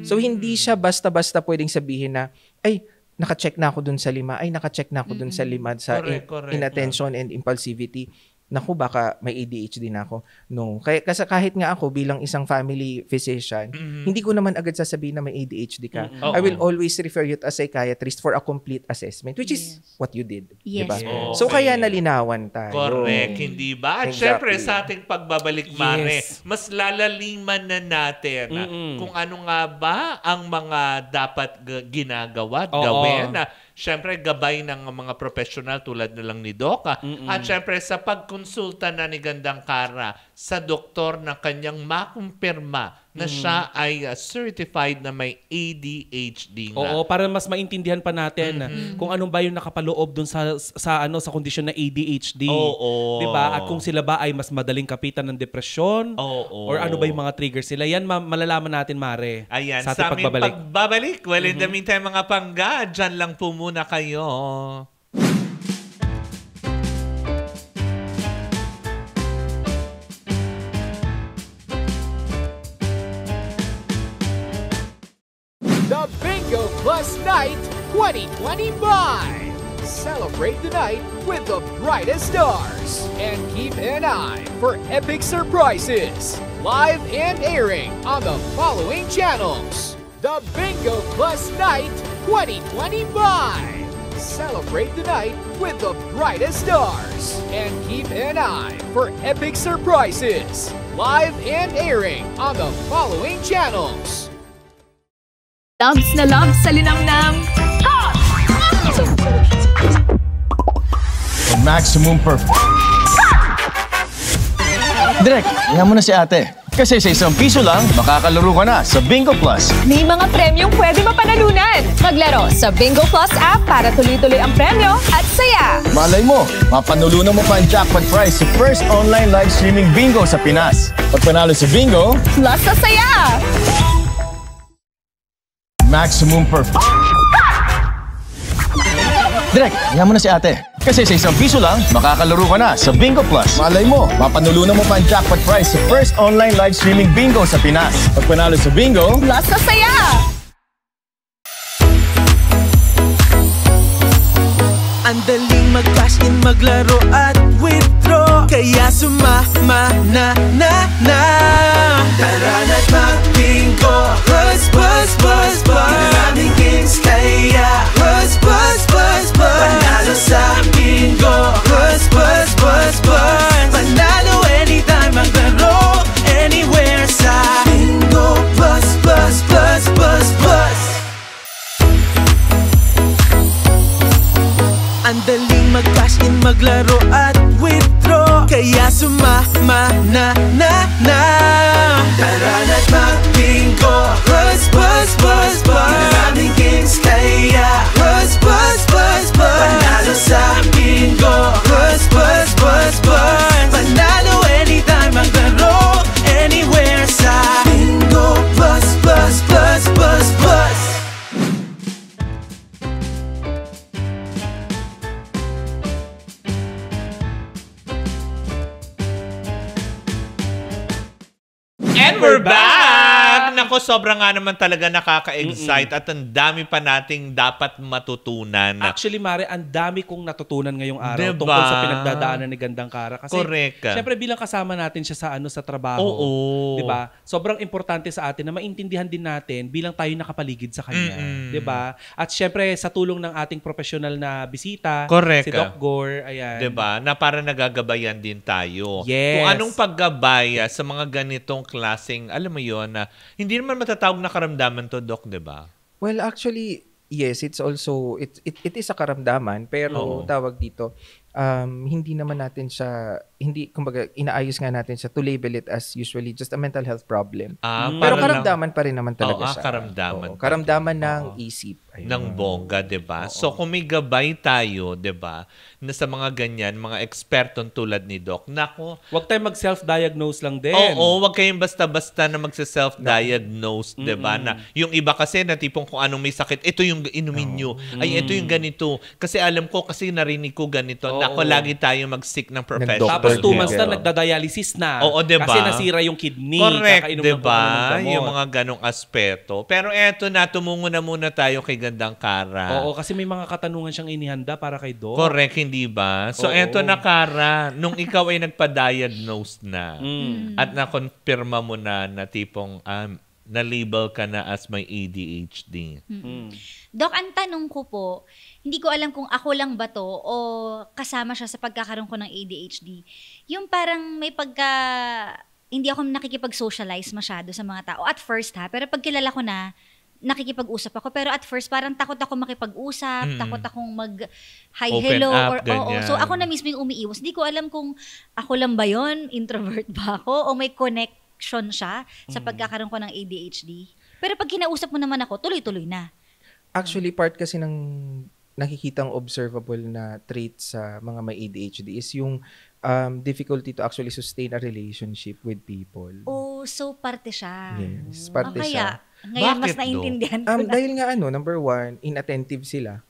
So, hindi siya basta-basta pwedeng sabihin na, ay, naka-check na ako dun sa 5, ay, naka-check na ako dun sa 5 sa inattention and impulsivity. Naku, baka may ADHD na ako. No. Kasi kahit nga ako bilang isang family physician, hindi ko naman agad sasabihin na may ADHD ka. I will always refer you to a psychiatrist for a complete assessment, which is what you did. Yes. Diba? So, kaya nalinawan tayo. Correct, hindi ba? At syempre, sa ating pagbabalik, Mare, mas lalaliman na natin kung ano nga ba ang mga dapat ginagawa at gawin. Syempre, gabay ng mga professional tulad na lang ni Doc. At syempre, sa pagkonsulta na ni Gandang Kara sa doktor na kanyang makumpirma na siya ay certified na may ADHD nga. Oo, para mas maintindihan pa natin kung anong ba yung nakapaloob dun sa kondisyon na ADHD. Diba? At kung sila ba ay mas madaling kapitan ng depresyon or ano ba yung mga triggers sila. Yan malalaman natin, Mare. Ayan, sa sa ating aming pagbabalik. Well, in the meantime, mga pangga, dyan lang po muna kayo. The Bingo Plus Night 2025. Celebrate the night with the brightest stars and keep an eye for epic surprises. Live and airing on the following channels. The Bingo Plus Night 2025. Celebrate the night with the brightest stars and keep an eye for epic surprises. Live and airing on the following channels. Loves na loves sa linamnam. Maximum performance. Direk, yan mo na si ate. Kasi sa ₱1 lang, makakalaro ka na sa Bingo Plus. May mga premyong pwede mapanalunan. Maglaro sa Bingo Plus app para tuloy-tuloy ang premyo at saya. Malay mo, mapanulunan mo pa ang jackpot prize sa first online live streaming bingo sa Pinas. Pag panalo sa bingo, Plus sa saya. maximum performance. Direk, yan mo na si ate. Kasi sa ₱1 lang, makakalaro ka na sa Bingo Plus. Malay mo, mapanulunan mo pa ang jackpot prize sa first online live streaming bingo sa Pinas. Pag panalo sa bingo, Plus sa saya. Ang daling mag-cash in, maglaro at withdraw. Kaya sumama na. Tara na't mag-bingo. Buzz. Maraming games kaya buzz. Panalo sa bingo. Buzz. Panalo anytime, maglaro anywhere sa Bingo Plus. Ang daling mag-cash in, maglaro at withdraw. Kaya sumama na Tara na't mag-bingo. Buzz Maraming games kaya Buzz Panalo sa bingo. Buzz Panalo anytime, maglaro anywhere sa Bingo Plus. And we're back! Nako, sobrang nga naman talaga nakaka-excite at ang dami pa nating dapat matutunan. Actually, Mare, ang dami kong natutunan ngayong araw Diba? tungkol sa pinagdadaanan ni Gandang Kara. Kasi, Correct. syempre, bilang kasama natin siya sa trabaho. Oo. Diba? Sobrang importante sa atin na maintindihan din natin bilang tayo nakapaligid sa kanya. Diba? At syempre, sa tulong ng ating professional na bisita, Correct. si Doc Gore, ayan. Diba? Na para nagagabayan din tayo. Yes. Kung anong paggabay sa mga ganitong klaseng, alam mo yon na hindi naman matatawag na karamdaman to, Doc, diba? Well, actually, yes, it's also, it is a karamdaman, pero tawag dito, hindi naman natin siya, kumbaga, inaayos nga natin siya to label it as usually just a mental health problem. Pero karamdaman pa rin naman talaga siya. Karamdaman. Karamdaman ng isip. Ayun. Ng bongga, diba? So, kung may gabay tayo, diba, na sa mga ganyan, mga ekspertong tulad ni Doc, nako. Huwag tayong mag-self-diagnose lang din. Oo, huwag kayong basta-basta na magsa-self-diagnose, diba? Na, yung iba kasi na tipong kung anong may sakit, ito yung inumin nyo. Ay, ito yung ganito. Kasi alam ko, kasi narinig ko ganito. Nako, lagi tayo mag-seek ng professional. Tapos 2 months na nagda-dialysis na. Oo, diba? Kasi nasira yung kidney. Correct, Kakainom diba? ng gamot. Yung mga ganong aspeto. Pero eto na, tumungo na muna tayo kay Gandang Kara. Oo, kasi may mga katanungan siyang inihanda para kay Doc. Correct, hindi ba? So, eto na, Kara, nung ikaw ay nagpa-diagnose na at nakonfirma mo na tipong na-label ka na as may ADHD. Doc, ang tanong ko po, hindi ko alam kung ako lang ba to o kasama siya sa pagkakaroon ko ng ADHD. Yung parang may hindi ako nakikipag-socialize masyado sa mga tao. At first pero pag kilala ko na, nakikipag-usap ako. Pero at first, parang takot ako makipag-usap, takot akong mag-hi, hello. So ako na mismo yung umiiwas. Hindi ko alam kung ako lang ba yun, introvert ba ako, o may connection siya sa pagkakaroon ko ng ADHD. Pero pag kinausap mo naman ako, tuloy-tuloy na. Actually, part kasi ng nakikitang observable na trait sa mga may ADHD is yung difficulty to actually sustain a relationship with people. Oh, so parte siya. Yes, parte siya. Ngayon, Bakit mas naintindihan ko na. Dahil nga number 1, inattentive sila.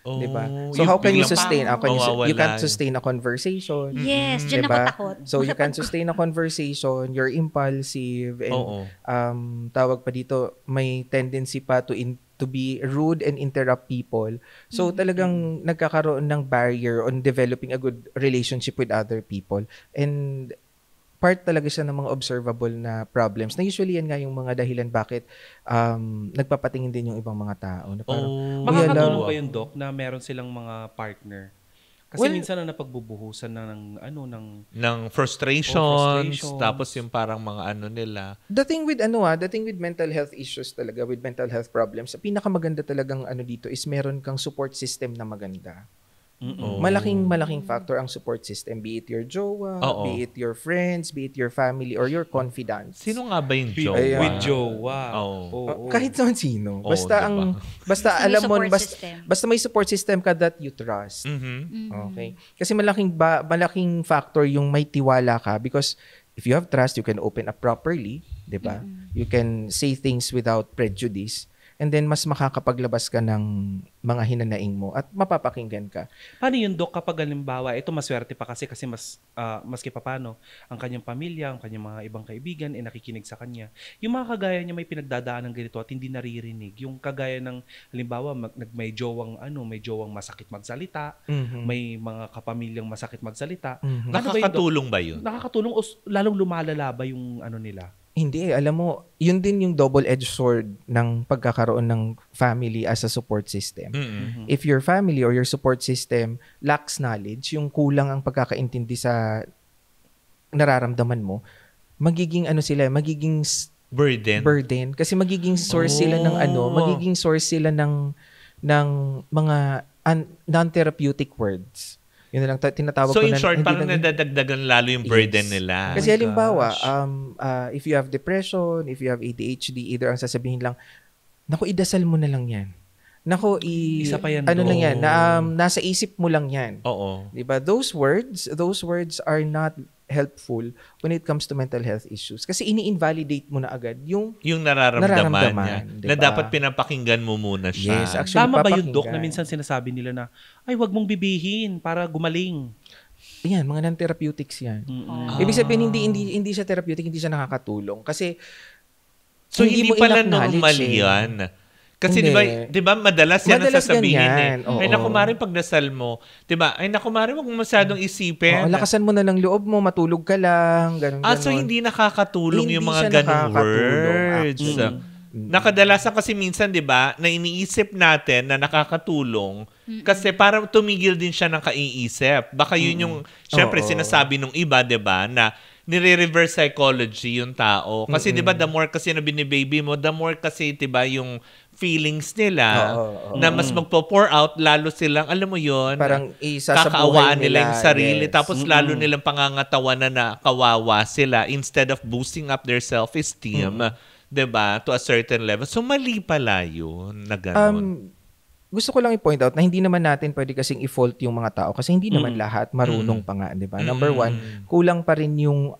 Oh, diba? So how can you sustain? You can't sustain a conversation. Yes, dyan diba? ako takot. So you can't sustain a conversation, you're impulsive, and tawag pa dito, may tendency pa to be rude and interrupt people. So talagang nagkakaroon ng barrier on developing a good relationship with other people. And part talaga siya ng mga observable na problems. Na usually yan nga yung mga dahilan bakit nagpapatingin din yung ibang mga tao. Na parang, makakatulong ba yung Doc na meron silang mga partner? Kasi minsan na napagbubuhusan na ng frustrations, tapos yung parang mga nila. The thing with mental health issues talaga, with mental health problems, pinakamaganda talagang dito is meron kang support system na maganda. Malaking factor ang support system, be it your jowa, be it your friends, be it your family or your confidants. Sino nga ba yung jowa? With jowa. Kahit naman sino. Basta basta alam mo, basta may support system ka that you trust. Okay? Kasi malaking factor yung may tiwala ka, because if you have trust, you can open up properly, 'di ba? You can say things without prejudice. And then, mas makakapaglabas ka ng mga hinanaing mo at mapapakinggan ka. Paano yun, Doc, kapag halimbawa, ito maswerte pa kasi maski papano, ang kanyang pamilya, ang kanyang mga ibang kaibigan, nakikinig sa kanya. Yung mga kagaya niya may pinagdadaan ng ganito at hindi naririnig. Yung kagaya ng, halimbawa, may jowang masakit magsalita, may mga kapamilyang masakit magsalita. Nakakatulong ba yun? Nakakatulong o lalong lumalala ba yung nila? Hindi, alam mo, yun din yung double-edged sword ng pagkakaroon ng family as a support system. If your family or your support system lacks knowledge, yung kulang ang pagkakaintindi sa nararamdaman mo, magiging magiging burden. Kasi magiging source sila ng mga non-therapeutic words. Yun na lang tinatawag So ko in na. short, hindi parang na- nadadagdagan lalo yung burden Yes. nila. Kasi halimbawa, if you have depression, if you have ADHD, either ang sasabihin lang, naku, idasal mo na lang yan. Naku, Isa pa yan ano doon. lang yan, nasa isip mo lang yan. Oo. Diba? Those words are not helpful when it comes to mental health issues. Kasi ini-invalidate mo na agad yung Nararamdaman niya. diba? Na dapat pinapakinggan mo muna siya. Yes, actually, Tama ba yung papakinggan. Doc na minsan sinasabi nila na, ay, wag mong bibihin para gumaling? Yan, mga non-therapeutics yan. Ibig sabihin, hindi siya therapeutic, hindi siya nakakatulong. Kasi, So hindi mo pala enough normal knowledge eh. yan. Kasi Hindi. di ba madalas yan ang Madalas sasabihin ganyan, eh. Ay oo. naku Mari, pag dasal mo, di ba? Ay naku Mari, wag mo masyadong isipin. Lakasan mo na lang loob mo, matulog ka lang, ganun. So hindi nakakatulong Hindi yung mga siya ganung nakakatulong, words. actually. Nakadalasan kasi minsan, di ba, na iniisip natin na nakakatulong kasi para tumigil din siya ng kaiisip. Baka yun yung, syempre, sinasabi nung iba, di ba, na nire-reverse psychology yung tao. Kasi di ba, the more kasi na binibaby mo, the more kasi, di ba, yung feelings nila na mas magpo-pour out, lalo silang, alam mo yun, parang isa sa kakaawaan buhay nila yung sarili. yes. Tapos lalo nilang pangangatawanan na kawawa sila instead of boosting up their self-esteem. 'Di ba? To a certain level. So mali pala yun na gano'n. Gusto ko lang i-point out na hindi naman natin pwede kasing i-fault yung mga tao kasi hindi naman lahat marunong pa nga, 'di ba? Number one, kulang pa rin yung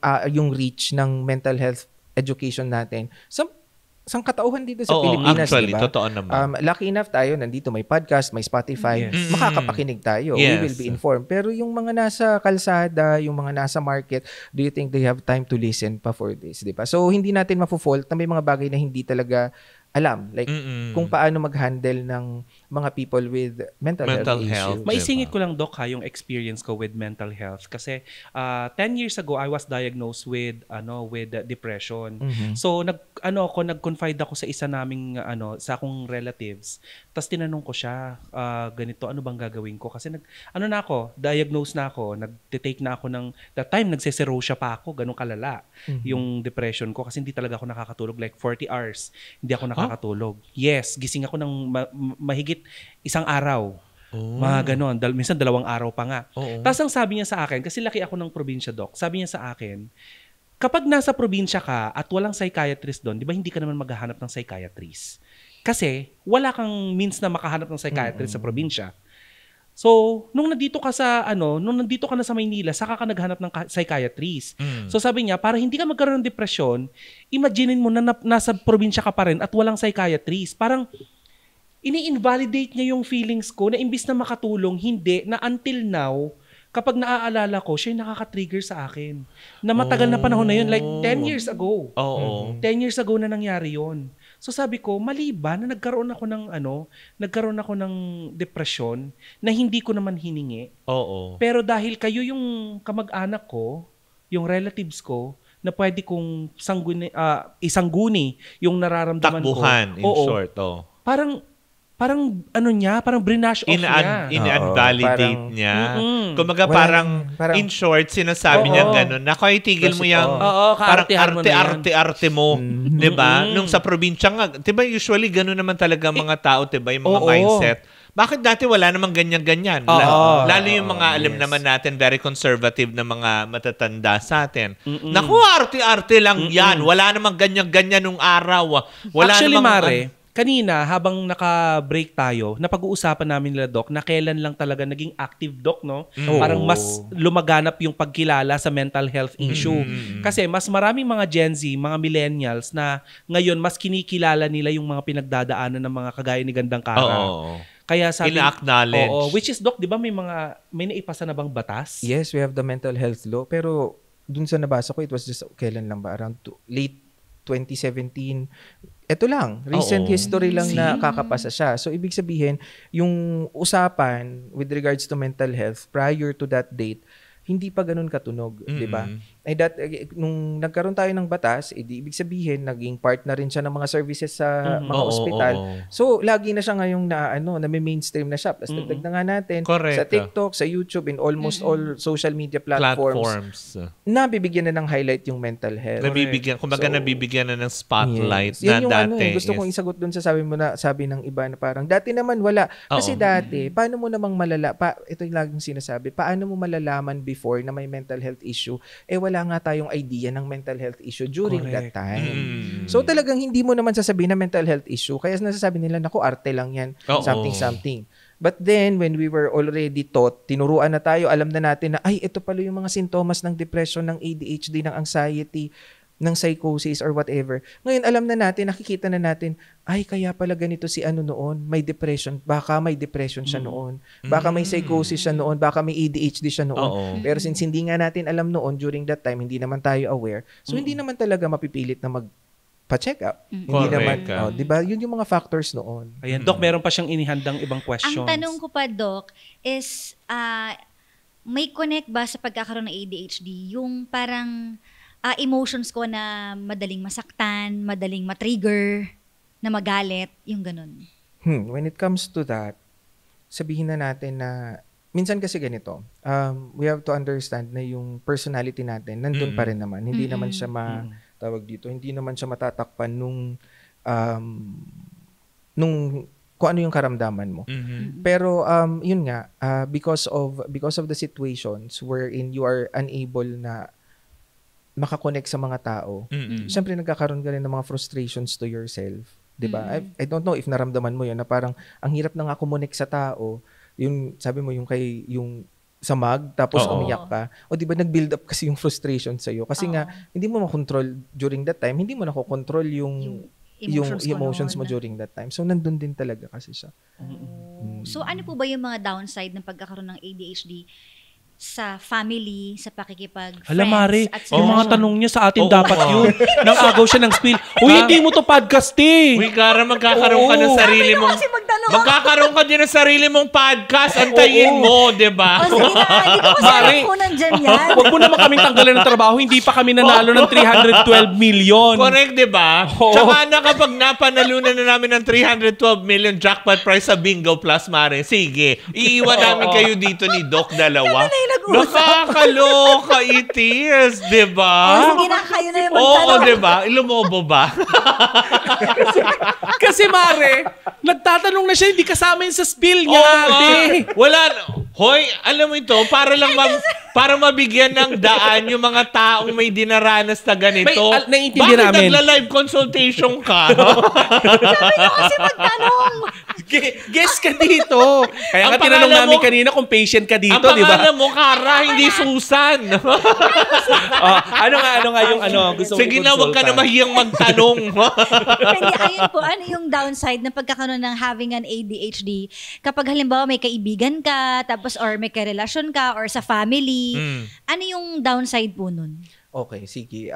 reach ng mental health education natin sa katauhan dito sa Pilipinas, actually, 'di ba? totoo naman. Lucky enough tayo, nandito may podcast, may Spotify, Yes. makakapakinig tayo. Yes. We will be informed. Pero yung mga nasa kalsada, yung mga nasa market, do you think they have time to listen pa for this, 'di ba? So hindi natin mafo-fault na may mga bagay na hindi talaga alam, like kung paano mag-handle ng mga people with mental health issues. Maisingit ko lang, Doc, yung experience ko with mental health. Kasi 10 years ago, I was diagnosed with depression. So, nag-confide ako sa isa naming, sa akong relatives. Tapos tinanong ko siya, ganito, ano bang gagawin ko? Kasi diagnosed na ako, nag-take na ako ng, that time, nagseserosia pa ako, ganun kalala, yung depression ko. Kasi hindi talaga ako nakakatulog, like 40 hours. Hindi ako nakakatulog. Yes, gising ako ng mahigit isang araw. Mga ganon. Minsan 2 araw pa nga. Tapos ang sabi niya sa akin, kasi laki ako ng probinsya, Doc, sabi niya sa akin, kapag nasa probinsya ka at walang psychiatrist doon, di ba hindi ka naman maghahanap ng psychiatrist? Kasi wala kang means na makahanap ng psychiatrist sa probinsya. So, nung nandito ka na sa Maynila, saka ka naghanap ng psychiatrist. So sabi niya, para hindi ka magkaroon ng depresyon, imaginein mo na nasa probinsya ka pa rin at walang psychiatrist. Parang ini-invalidate niya yung feelings ko na imbis na makatulong, hindi, na until now, kapag naaalala ko, siya yung nakaka-trigger sa akin. Na matagal na panahon na yun, like 10 years ago. 10 years ago na nangyari yun. So sabi ko, mali ba na nagkaroon ako ng depression na hindi ko naman hiningi. Pero dahil kayo yung kamag-anak ko, yung relatives ko, na pwede kong isangguni yung nararamdaman takbuhan, ko. in short. Parang brinash off niya. In-invalidate niya. Kumaga parang in short, sinasabi niya gano'n, naku, itigil mo yung parang arte-arte mo. Diba? Nung sa probinsya nga, diba usually gano'n naman talaga mga tao, diba? Yung mga mindset. Bakit dati wala namang ganyan-ganyan? Lalo yung mga alam naman natin, very conservative na mga matatanda sa atin. Naku, arte-arte lang yan. Wala namang ganyan-ganyan nung araw. Actually, Mare, kanina, habang naka-break tayo, napag-uusapan namin nila, Doc, na kailan lang talaga naging active, Doc, no? Parang mas lumaganap yung pagkilala sa mental health issue. Kasi mas maraming mga Gen Z, mga millennials na ngayon mas kinikilala nila yung mga pinagdadaanan ng mga kagaya ni Gandang Kara. Kaya sabi, ina-acknowledge. Which is, Doc, di ba may naipasa na bang batas? Yes, we have the mental health law. Pero dun sa nabasa ko, it was just, kailan lang ba? Around late 2017. Ito lang, recent history lang na kakapasa siya. So, ibig sabihin, yung usapan with regards to mental health prior to that date, hindi pa ganun katunog, di ba? Nung nagkaroon tayo ng batas, ibig sabihin, naging part na rin siya ng mga services sa mga ospital. So, lagi na siya ngayong na-mainstream na siya. Tapos dagdag na nga natin sa TikTok, sa YouTube, in almost all social media platforms. Nabibigyan na ng highlight yung mental health. Nabibigyan na ng spotlight yan yung dati. Gusto kong isagot dun sa sabi ng iba na parang, dati naman wala. Kasi dati, paano mo namang ito yung laging sinasabi, paano mo malalaman before na may mental health issue? Wala nga tayong idea ng mental health issue during that time. So talagang hindi mo naman sasabihin na mental health issue. Kaya nasasabi nila, naku, arte lang yan. Something. But then, when we were already taught, tinuruan na tayo, alam na natin na, ito pala yung mga sintomas ng depression, ng ADHD, ng anxiety, ng psychosis or whatever. Ngayon, alam na natin, nakikita na natin, kaya pala ganito si noon, may depression, baka may depression siya noon, baka may psychosis siya noon, baka may ADHD siya noon. Pero since hindi nga natin alam noon, during that time, hindi naman tayo aware, so hindi naman talaga mapipilit na pa-check up. Hindi naman, di ba? Yun yung mga factors noon. Ayan, Doc, meron pa siyang inihandang ibang questions. Ang tanong ko pa, Doc, is may connect ba sa pagkakaroon ng ADHD yung parang emotions ko na madaling masaktan, madaling matrigger, na magalit, yung ganun? When it comes to that, sabihin na natin na, minsan kasi ganito, we have to understand na yung personality natin, nandun pa rin naman. Hindi naman siya hindi naman siya matatakpan nung kung ano yung karamdaman mo. Pero yun nga, because of the situations wherein you are unable na makakonect sa mga tao, syempre nagkakaroon ka rin ng mga frustrations to yourself. Diba? I don't know if naramdaman mo yun na parang ang hirap na nga kumonek sa tao, yung sabi mo yung sa mag, tapos umiyak ka. O diba nag-build up kasi yung frustration sa'yo. Kasi nga, hindi mo makontrol during that time, hindi mo nakokontrol yung emotions mo during that time. So, nandun din talaga kasi siya. So, ano po ba yung mga downside ng pagkakaroon ng ADHD sa family, sa pakikipag-friends? Mare, at sa yung mga tanong niya sa atin dapat yun. Nang agaw siya ng spill. Hindi mo to podcast Kara, magkakaroon ka ng sarili mong... Magkakaroon ka din ng sarili mong podcast. Antayin mo, di ba? Sige na, hindi ko kasi po nandyan yan. Huwag mo naman kaming tanggalan ng trabaho. Hindi pa kami nanalo ng 312 million. Correct, di ba? Tsaka na kapag napanalunan na namin ng 312 million jackpot prize sa Bingo Plus, Mare, sige, iiwan namin kayo dito ni Doc dalawa. Nakakaloka it is, di ba? Sige na, kayo na yung magtanong. Oo, di ba? Ilumobo ba? Kasi Mare, nagtatanong na siya, hindi kasama yun sa spill niya. Wala. Hoy, alam mo ito, para mabigyan ng daan yung mga taong may dinaranas na ganito. Naiintindihan namin. Bakit nagla-live consultation ka? Sabi niyo kasi magtanong. Guess ka dito. Kaya nga tinanong namin kanina kung patient ka dito, di ba? Ang pangalan mo, Kara, hindi Susan. Ano nga yung gusto mo i-consulta? Sige na, huwag ka na mahiyang magtanong. Hindi, ayun po, ano yung downside ng pagkakaroon ng having an ADHD? Kapag halimbawa may kaibigan ka, tapos or may karelasyon ka, or sa family, ano yung downside po nun? Okay, sige.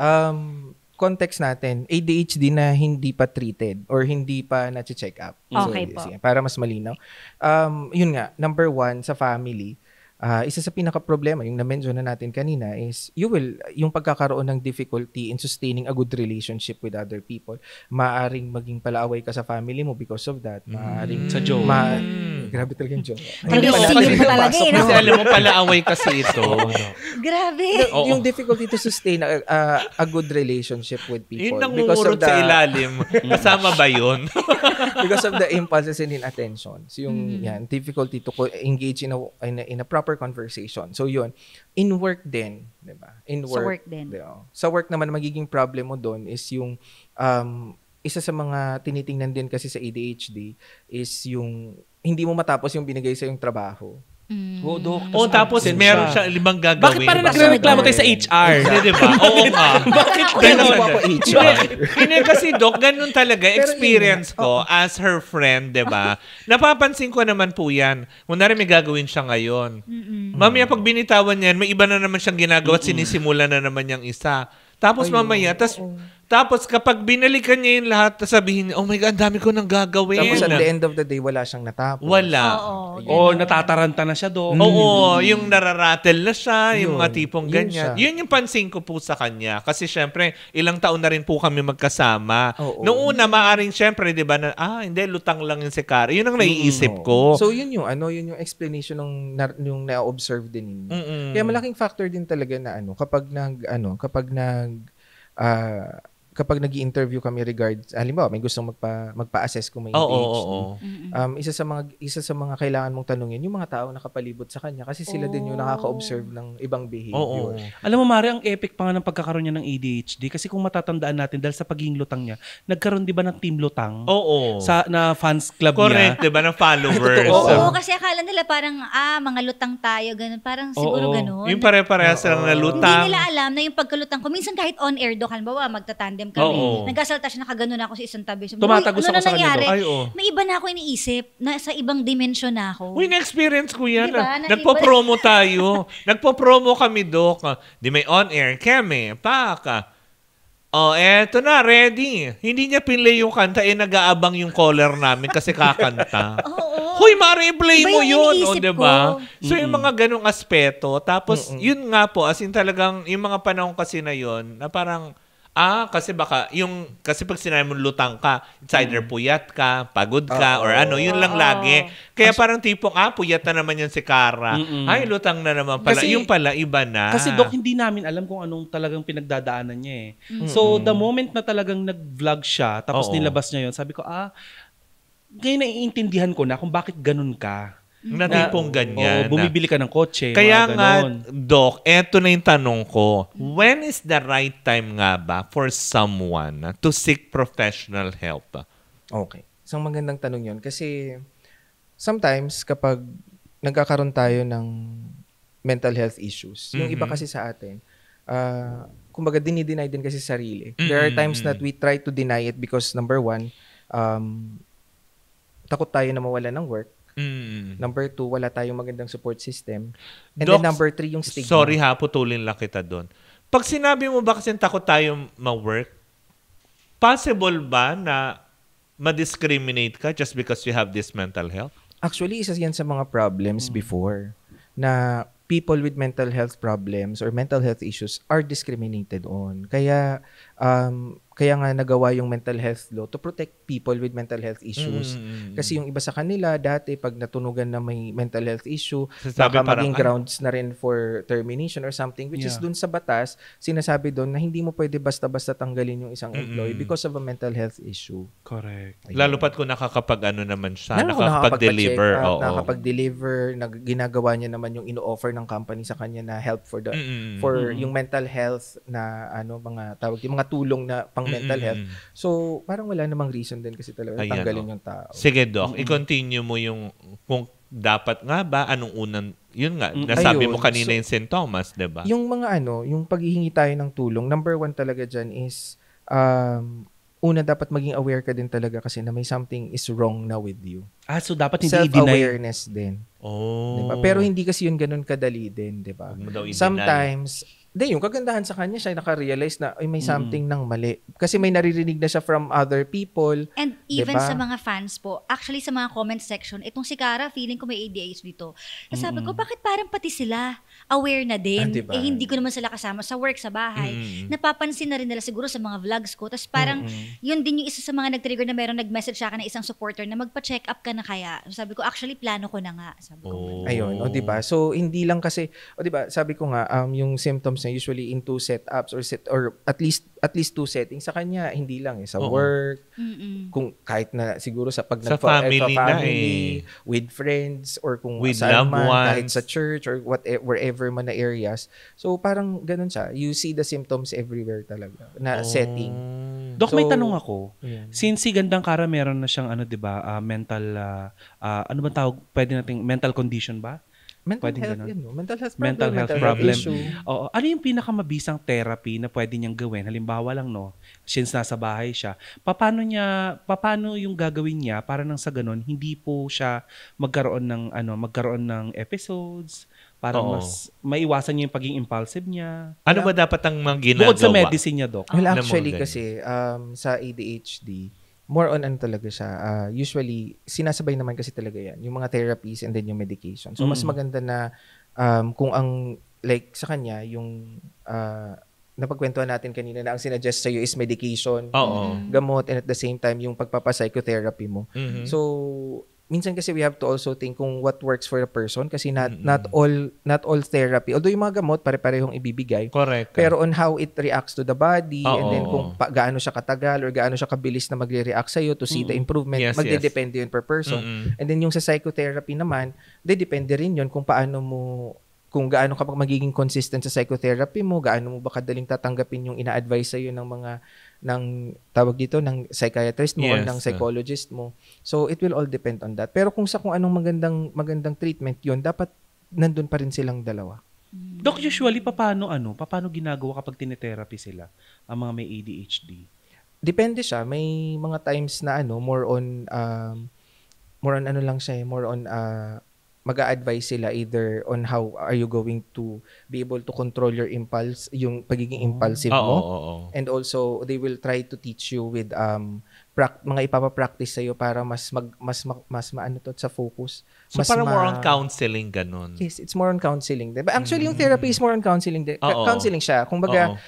Context natin, ADHD na hindi pa treated or hindi pa na-check up. Okay po. Sige, para mas malinaw. Yun nga, number one, sa family, isa sa pinaka-problema, yung na-mention na natin kanina is yung pagkakaroon ng difficulty in sustaining a good relationship with other people. Maaring maging palaaway ka sa family mo because of that. Maaring sa joke. Grabe talaga yung joke. Kasi alam mo, palaaway kasi ito. Grabe. Yung difficulty to sustain a good relationship with people. Yun nangungurot sa ilalim. Kasama ba yun? Because of the impulses and inattentions. Yung difficulty to engage in a proper conversation. So yun, in work din, 'di ba? Sa work din. Sa work naman magiging problem mo doon is yung isa sa mga tinitingnan din kasi sa ADHD is yung hindi mo matapos yung binigay sa yung trabaho. Tapos meron siya 5 gagawin. Bakit parang nagreklamo tayo sa HR? Di ba? Oo nga. Bakit ganun ako HR? Hindi kasi, Doc, ganun talaga. Experience ko as her friend, di ba? Napapansin ko naman po yan. Kunwari may gagawin siya ngayon. Mamaya pag binitawan niyan, may iba na naman siyang ginagawa at sinisimula na naman yung isa. Tapos mamaya, Tapos kapag binalikan niya yung lahat, sabihin niya, oh my God, ang dami ko nang gagawin. Tapos at the end of the day, wala siyang natapos. Wala. O natataranta na siya doon. Oo, yung nararatel na siya, yung mga tipong Yun ganyan. siya. Yun yung pansin ko po sa kanya. Kasi syempre, ilang taon na rin po kami magkasama. Oo. Noong una, maaring syempre, di ba, na, hindi, lutang lang yung si Cara. Yun ang naiisip ko. So yun yung explanation ng yung na-observe din ninyo. Kaya malaking factor din talaga na kapag nag-i-interview kami regards, halimbawa may gustong magpa-assess kung may ADHD. Isa sa mga kailangan mong tanungin yung mga tao nakapalibot sa kanya kasi sila din yung nakaka-observe ng ibang behavior. Alam mo, Mari, ang epic pa nga ng pagkakaroon niya ng ADHD kasi kung matatandaan natin dahil sa pagiging lutang niya, nagkaroon di ba ng Team Lutang? Oo. Na fans club Correct, niya. di ba, ng followers. Oo, kasi akala nila parang, mga lutang tayo, ganun. Parang siguro ganun. Yung pare-parehas lang na lutang. Hindi nila alam na yung pagkalutang ko. Minsan kahit on-air do, halimbawa magtatandem kami. Nagkasalta siya, nakaganon ako sa isang tabi. Tumatagos ako sa kanya nangyari? May iba na ako iniisip. Na sa ibang dimensyon na ako. Uy, na-experience ko yan. Diba? Nagpo-promo tayo. Nagpo-promo kami, Doc. Di may on-air. Keme, paka. Eto na, ready. Hindi niya pinlay yung kanta, nag-aabang yung caller namin kasi kakanta. Huy, ma-replay mo yun. Diba? So, yung mga ganong aspeto. Tapos, yun nga po, as in talagang, yung mga panahon kasi na yun, na parang, kasi pag sinabi mo lutang ka, it's either puyat ka, pagod ka, or yun lang lagi. Kaya parang tipong, puyat na naman yan si Cara. Ay, lutang na naman pala. Yung pala, iba na. Kasi Doc, hindi namin alam kung anong talagang pinagdadaanan niya eh. So, the moment na talagang nag-vlog siya, tapos nilabas niya yun, sabi ko, ngayon naiintindihan ko na kung bakit ganun ka. Na tipong ganyan. Bumibili ka ng kotse. Kaya nga, Doc, eto na yung tanong ko. When is the right time nga ba for someone to seek professional help? Okay. Isang magandang tanong yun. Kasi sometimes kapag nagkakaroon tayo ng mental health issues, yung iba kasi sa atin, kumbaga dinideny din kasi sarili. There are times that we try to deny it because number one, takot tayo na mawala ng work. Number 2, wala tayong magandang support system. And Doc, then number 3, yung stigma. Sorry putulin lang kita doon. Pag sinabi mo ba kasi takot tayo ma-work, possible ba na ma-discriminate ka just because you have this mental health? Actually, isa yan sa mga problems before na people with mental health problems or mental health issues are discriminated on. Kaya nga nagawa yung mental health law to protect people with mental health issues. Kasi yung iba sa kanila, dati pag natunugan na may mental health issue, baka maging grounds na rin for termination or something, which is dun sa batas, sinasabi dun na hindi mo pwede basta-basta tanggalin yung isang employee because of a mental health issue. Correct. Ayun. Lalo pat kung naman siya, nakakapag-deliver. Nakakapag-deliver, ginagawa niya naman yung ino-offer ng company sa kanya na help for yung mental health na mga tawag, yung mga tulong na pang mental health. So, parang wala namang reason din kasi talaga tanggalin yung tao. Sige, Doc, i-continue mo yung kung dapat nga ba, anong unang, yun nga, nasabi mo kanina yung sintomas, diba? Yung mga yung paghihingi tayo ng tulong, number 1 talaga dyan is, una, dapat maging aware ka din talaga kasi na may something is wrong na with you. So dapat hindi i-deny. Self-awareness din. Diba? Pero hindi kasi yun ganun kadali din, diba? Sometimes, yung kagandahan sa kanya, siya naka-realize na may something nang mali. Kasi may naririnig na siya from other people. And even diba? sa mga fans po, actually sa mga comment section, itong si Cara, feeling ko may ADHD dito. Sabi ko, bakit parang pati sila aware na din? Diba? Hindi ko naman sila kasama sa work, sa bahay. Napapansin na rin nila siguro sa mga vlogs ko. Tapos parang, yun din yung isa sa mga nag-trigger na meron nag-message sa akin na isang supporter na magpa-check up ka na kaya. So, sabi ko, actually, plano ko na nga. Sabi ko, ayun, diba? So, hindi lang kasi, diba, sabi ko nga, yung symptoms na usually in 2 setups or at least 2 settings. Sa kanya, hindi lang sa work, kung kahit na siguro sa pag sa family, with friends, or kung with saan loved man, ones, kahit sa church or wherever man na areas. So, parang ganun siya. You see the symptoms everywhere talaga na setting. Doc, may tanong ako. Since si Gandang Cara meron na siyang mental, ano ba tawag, pwede nating mental condition ba? Mental Pwedeng health ganun. yun, no? Mental health problem. Mental health problem. issue. Oo. Ano yung pinakamabisang therapy na pwede niyang gawin? Halimbawa lang, no, since nasa bahay siya, paano yung gagawin niya para nang sa ganun, hindi po siya magkaroon ng episodes, para mas maiwasan niya yung pagiging impulsive niya. Ano ba dapat ang mga ginagawa? Bukod sa medicine niya, Doc. Well, Alam mo actually ganyan. kasi sa ADHD, more on ano talaga siya. Usually, sinasabay naman kasi talaga yan. Yung mga therapies and then yung medication. So, mas maganda na kung ang, like sa kanya, yung napagkwentuhan natin kanina na ang sinuggest sa'yo is medication, gamot, and at the same time, yung pagpapapsychotherapy mo. So, minsan kasi we have to also think kung what works for a person kasi not all therapy, although yung mga gamot pare-parehong ibibigay, Correct. pero on how it reacts to the body and then Oo. kung gaano siya katagal or gaano siya kabilis na magre-react sa'yo to see the improvement, Yes, magdedepende yun per person. And then yung sa psychotherapy naman, depende rin yun kung kung gaano ka magiging consistent sa psychotherapy mo, gaano mo ba kadaling tatanggapin yung ina-advise sa'yo ng psychiatrist mo or Yes. ng psychologist mo. So, it will all depend on that. Pero kung anong magandang treatment yun, dapat nandun pa rin silang dalawa. Doc, usually, paano ginagawa kapag tinetherapy sila, ang mga may ADHD? Depende siya. May mga times na more on ano lang siya, more on mag-a-advise sila either on how are you going to be able to control your impulse, yung pagiging impulsive mo. And also, they will try to teach you with mga ipapapractice sa'yo para mas maano to sa focus. So parang more on counseling, ganun. Yes, it's more on counseling. But actually, yung therapy is more on counseling. Counseling siya. Kumbaga,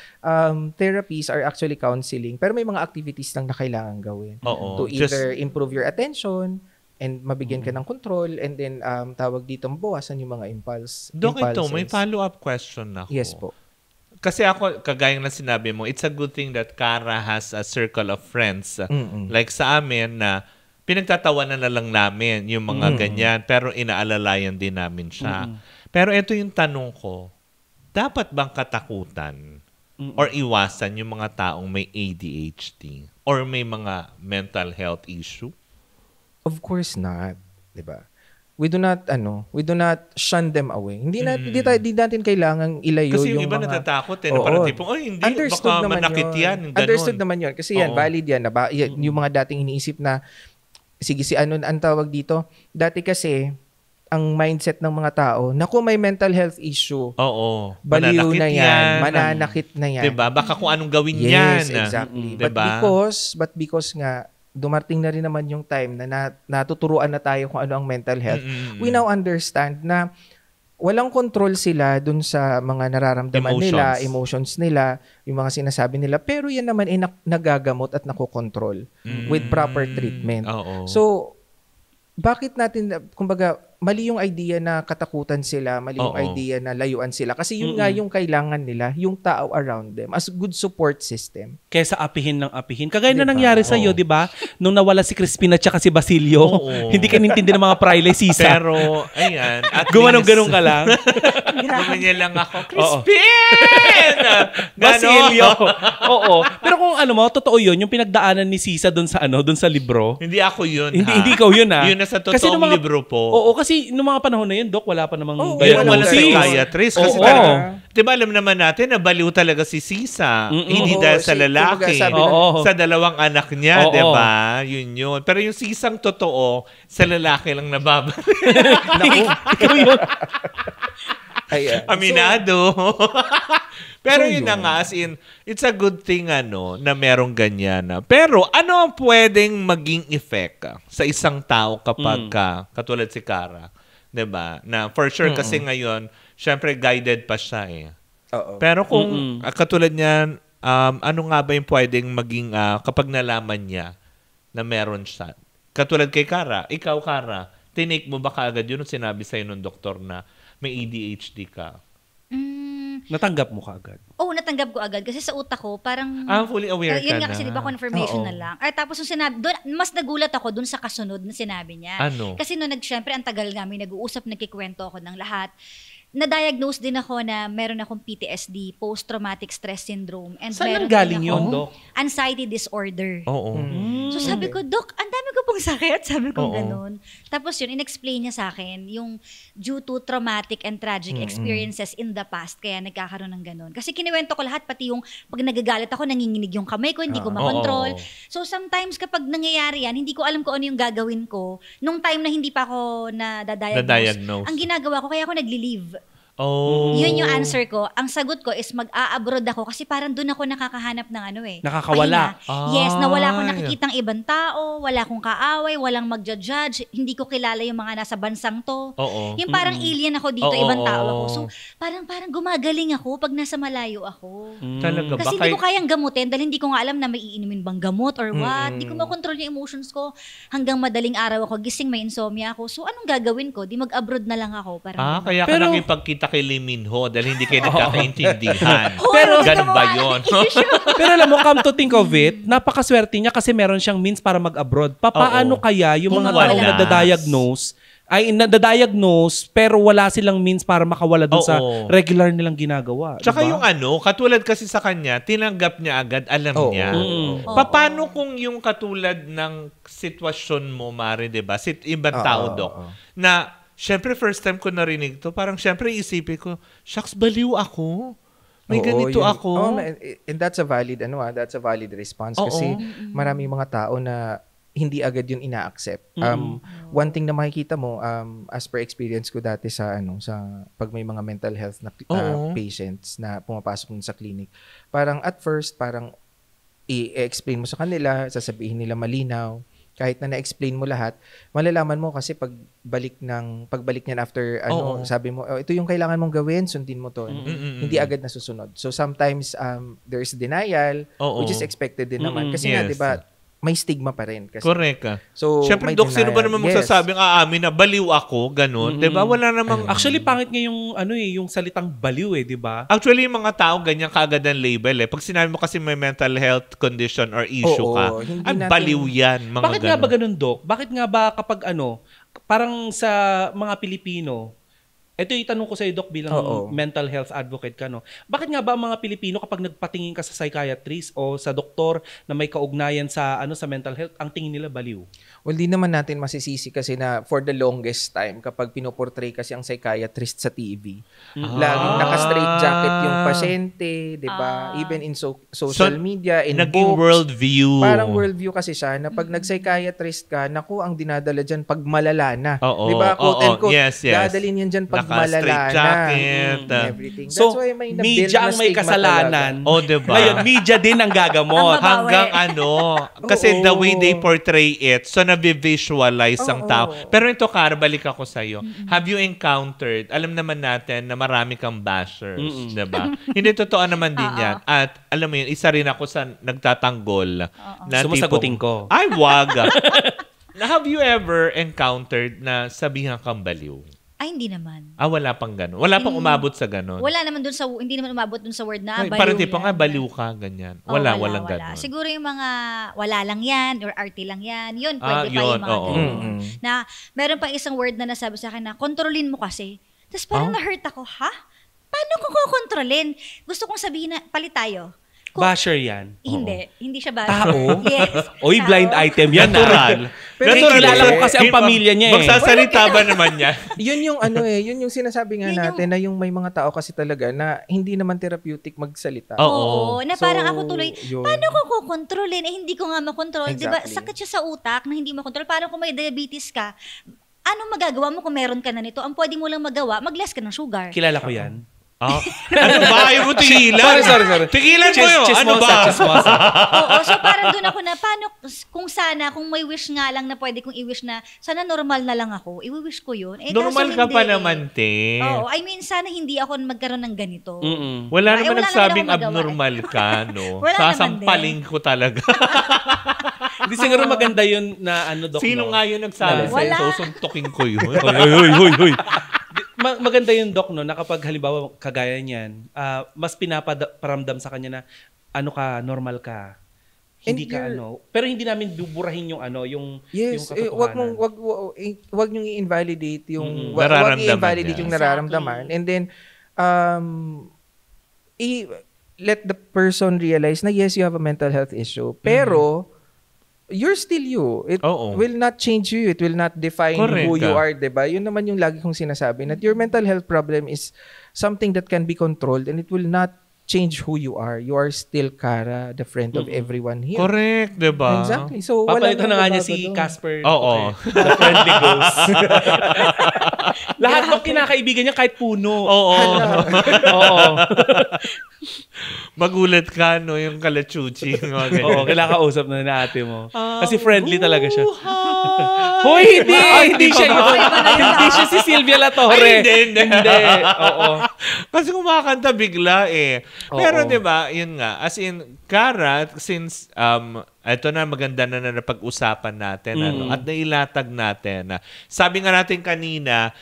therapies are actually counseling. Pero may mga activities lang na kailangan gawin. To either improve your attention, and mabigyan ka ng control, and then tawag dito, mabawasan yung mga impulses. Dok, ito, may follow-up question ako. Yes po. Kasi ako, kagaya na sinabi mo, it's a good thing that Cara has a circle of friends. Like sa amin na pinagtatawanan na lang namin yung mga ganyan, pero inaalalayan din namin siya. Pero ito yung tanong ko, dapat bang katakutan or iwasan yung mga taong may ADHD or may mga mental health issue? Of course not, 'di ba? We do not shun them away. Hindi natin kailangang ilayo kasi yung iba mga natatakot parang tipong hindi baka manakit yan, ganun. Understood naman 'yon kasi yan valid yan. Yung mga dating iniisip na sige si ano ang tawag dito, dati kasi ang mindset ng mga tao, naku may mental health issue. Baliw na yan, mananakit na yan. 'Di ba? Baka kung anong gawin yan. yan. Yes, exactly. Diba? But because nga dumating na rin naman yung time na natuturuan na tayo kung ano ang mental health. We now understand na walang control sila dun sa mga nararamdaman nila, emotions nila, yung mga sinasabi nila. Pero yan naman ay nagagamot at nakokontrol with proper treatment. So, bakit natin, kumbaga, mali yung idea na katakutan sila, mali yung idea na layuan sila. Kasi yun nga yung kailangan nila, yung tao around them, as a good support system. Kesa apihin ng apihin. Kagaya na nangyari sa iyo, 'di ba? Nung nawala si Crispin at saka si Basilio, hindi ka nintindi ng mga prile sisa. Pero ayan, at gumanong-ganong ka lang. Gumanyan lang ako, Crispin! Basilio. Oo. Pero kung totoo 'yun, yung pinagdaanan ni Sisa doon sa libro. Hindi ako 'yun. Hindi ikaw 'yun ha. Yun na sa totoong libro po. Oo, kasi nung mga panahon na yun, Doc, wala pa namang wala psychiatrist. Kasi talaga, diba alam naman natin na baliw talaga si Sisa. Hindi dahil sa lalaki. Sa dalawang anak niya, diba? Yun. Pero yung Sisang totoo, sa lalaki lang nababalik. Ikaw yun. Aminado. Pero yun na nga, as in, it's a good thing na merong ganyan. Pero ano ang pwedeng maging effect sa isang tao kapag katulad si Cara? Diba? Na for sure kasi ngayon, syempre guided pa siya eh. Pero kung katulad niyan, ano nga ba yung pwedeng maging kapag nalaman niya na meron siya? Katulad kay Cara, ikaw Cara, tinake mo ba kaagad yun nung sinabi sa'yo ng doktor na may ADHD ka? Natanggap mo kaagad? Oo, natanggap ko agad. Kasi sa utak ko, parang... fully aware ka yun nga na. kasi di ba confirmation na lang. Ay, tapos yung sinabi, mas nagulat ako dun sa kasunod na sinabi niya. Ano? Kasi syempre, ang tagal namin nag-uusap, nagkikwento ako ng lahat. Na-diagnose din ako na meron akong PTSD, post-traumatic stress syndrome. And saan galing yun, Doc? Anxiety disorder. Oo. So sabi ko, Doc, ang dami ko pong sakit? Sabi ko Oo. ganun. Tapos yun, in-explain niya sa akin yung due to traumatic and tragic experiences in the past, kaya nagkakaroon ng ganun. Kasi kinuwento ko lahat, pati yung pag nagagalit ako, nanginginig yung kamay ko, hindi ko makontrol. Oo. So sometimes kapag nangyayari yan, hindi ko alam kung ano yung gagawin ko. Nung time na hindi pa ako Na-diagnose. ang ginagawa ko, kaya ako nagli-leave. Oh. Yun yung answer ko. Ang sagot ko is mag-a-abroad ako kasi parang doon ako nakakahanap ng Nakakawala. pahinga. Yes, na wala akong Ay. nakikitang ibang tao, wala akong kaaway, walang magja-judge, hindi ko kilala yung mga nasa bansang to. Oo. Yung parang alien ako dito, Oo, ibang tao oo. ako. So, parang gumagaling ako pag nasa malayo ako. Talaga ba? Kasi hindi ko kayang gamutin dahil hindi ko nga alam na may iinumin bang gamot or what. Hindi ko makontrol yung emotions ko. Hanggang madaling araw ako, gising may insomnia ako. So, anong gagawin ko? Di mag-abroad na lang ako. Parang Kaya ka Pero- nakipagkita kay Lee Min-ho dahil hindi kayo nagkakaintindihan. Pero, Ganun ba yun? Pero alam mo, come to think of it, napakaswerte niya kasi meron siyang means para mag-abroad. Paano Oo. kaya yung Kung mga taong wala. nadadiagnose pero wala silang means para makawala dun sa Oo. regular nilang ginagawa. Tsaka diba? yung katulad kasi sa kanya, tinanggap niya agad, alam Oo. niya. Mm. Paano kung yung katulad ng sitwasyon mo, Mari, di ba? Ibang tao, Dok, na syempre first time ko narinig to, parang syempre isipin ko, shucks, baliw ako. May ganito ako. And that's a valid response kasi maraming mga tao na hindi agad yun ina-accept. One thing na makikita mo, as per experience ko dati sa pag may mga mental health na patients na pumapasok dun sa clinic, parang at first, parang i-explain mo sa kanila, sasabihin nila malinaw. Kahit na na-explain mo lahat, malalaman mo kasi pagbalik niyan after sabi mo, ito yung kailangan mong gawin, sundin mo to. Hindi agad nasusunod. So sometimes there's denial, which is expected din naman. Kasi nga, yes. 'di ba, may stigma pa rin. Kasi, Correct ka. So, Siyempre, may Dok, sino ba denial. naman Yes. magsasabing aamin na baliw ako, ganun? Di ba? Wala namang... Actually, pangit nga yung, yung salitang baliw di ba? Actually, yung mga tao, ganyan kaagad ang label eh. Pag sinabi mo kasi may mental health condition or issue Oo, ka, hindi ang natin- baliw yan. Mga Bakit nga ba ganun, Doc? Bakit nga ba kapag parang sa mga Pilipino, ito yung tanong ko sa iyo, Doc, bilang mental health advocate ka, no? Bakit nga ba ang mga Pilipino kapag nagpatingin ka sa psychiatrist o sa doktor na may kaugnayan sa sa mental health, ang tingin nila baliw? Well, di naman natin masisisi kasi na for the longest time, kapag pinoportray kasi ang psychiatrist sa TV, laging naka-straight jacket yung pasyente, di ba? Even in social media, in naging books. worldview. Parang worldview kasi siya na pag nag-psychiatrist ka, naku, ang dinadala dyan pag malala na. Oo, Di ba? Quote oo, and quote. yes, yes. Dadalhin yan dyan pag Naka-straight malala jacket. na. Everything. So, That's why may nabuild media na ang may stigma kasalanan. talaga. O, diba? Ngayon, media din ang gagamot. Ang babawi. Hanggang kasi the way they portray it, so nabi-visualize ang tao. Pero ito, Cara, balik ako sa'yo. Have you encountered, alam naman natin na marami kang bashers, diba? Hindi totoo naman din yan. At alam mo yun, isa rin ako sa nagtatanggol. Na Sumasagutin tipong, ko. Ay, wag. Na have you ever encountered na sabihan kang baliw? Ay, hindi naman. Wala pang gano'n. Wala pang umabot sa gano'n. Wala naman hindi naman umabot dun sa word na Ay, baliw parang tipo yan. nga, baliw ka, ganyan. Oh, Walang gano'n. Siguro yung mga wala lang yan or arty lang yan. Yun, pwede pa yun, yung mga oo. ganun. Na meron pang isang word na nasabi sa akin na kontrolin mo kasi. Tapos parang na-hurt ako, ha? Paano ko kukontrolin? Gusto kong sabihin na palit tayo. Basher yan. Hindi siya ba? Tao? Yes. Oy, tao. blind item yan. Natural. Pero kilala ko kasi ang pamilya niya eh. Magsasalita ba naman niya? Yun yung yun yung sinasabi nga natin na yung may mga tao kasi talaga na hindi naman therapeutic magsalita. Oo. Na parang So, ako tuloy, yun. paano ko kukontrolin? Hindi ko nga makontrol. Diba? Exactly. Sakit siya sa utak na hindi makontrol. Parang kung may diabetes ka, ano magagawa mo kung meron ka na nito? Ang pwede mo lang magawa, mag-less ka ng sugar. Kilala ko yan. Ano ba? Ayaw mo tigilan? Sorry. Tigilan mo yun. Ano ba? Chismosa. Oo, so parang doon ako na, paano, kung may wish nga lang na pwede kong i-wish na, sana normal na lang ako, i-wish ko yun. Normal kaso ka hindi pa eh. naman, te. Oo, I mean, sana hindi ako magkaroon ng ganito. Wala naman wala nagsabing naman akong magawa. abnormal ka, no? Wala naman Sasampaling ko talaga. Hindi siguro maganda yun na Doc, Sino no? nga yun nagsabi Wala. sa'yo? Susuntukin ko yun. Hoy. Maganda yung Doc, no, na kapag halimbawa kagaya niyan, mas pinaparamdam sa kanya na normal ka. Hindi ka pero hindi namin buburahin yung yung Yes, katotohanan. wag niyong i-invalidate yung wag Nararamdaman i-invalidate niya. yung nararamdaman, and then let the person realize na yes, you have a mental health issue, pero you're still you. It will not change you. It will not define who you are, diba? Yun naman yung lagi kong sinasabi, that your mental health problem is something that can be controlled and it will not change who you are. You are still Cara, the friend of everyone here. Correct, diba? Exactly. So, papalitan na nga niya si Casper. Oo. The friendly ghost. Lahat ng kinakaibigan niya kahit puno. Oo. Oo. Magulat ka, no? Yung kalachuchi. Oo, kinakausap na ate mo. Kasi friendly talaga siya. Hoy, hindi siya yun. Hindi siya si Sylvia La Torre. Hindi. Oo. Kasi kumakanta bigla eh. Pero 'di ba, yun nga, as in Cara, since ito na maganda na napag-usapan natin at nailatag natin. Sabi nga natin kanina,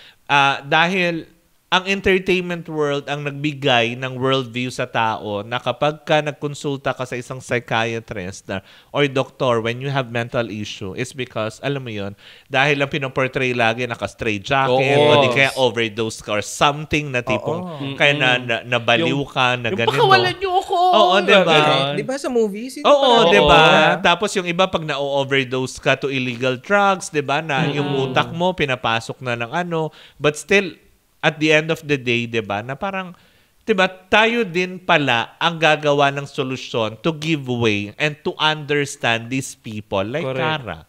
dahil ang entertainment world ang nagbigay ng worldview sa tao na kapag ka nagkonsulta ka sa isang psychiatrist or doctor when you have mental issue, it's because, alam mo yun, dahil ang pinoportray lagi naka-straight jacket o di kaya overdose ka or something na tipong kaya nabaliw ka na ganito. Yung pakawalan niyo ako! Oo, diba? Diba sa movies? Oo, diba? Tapos yung iba pag na-overdose ka to illegal drugs, diba? Na yung utak mo pinapasok na ng ano, but still, at the end of the day, 'di ba? Na parang 'di ba, tayo din pala ang gagawa ng solusyon to give way and to understand these people like Cara.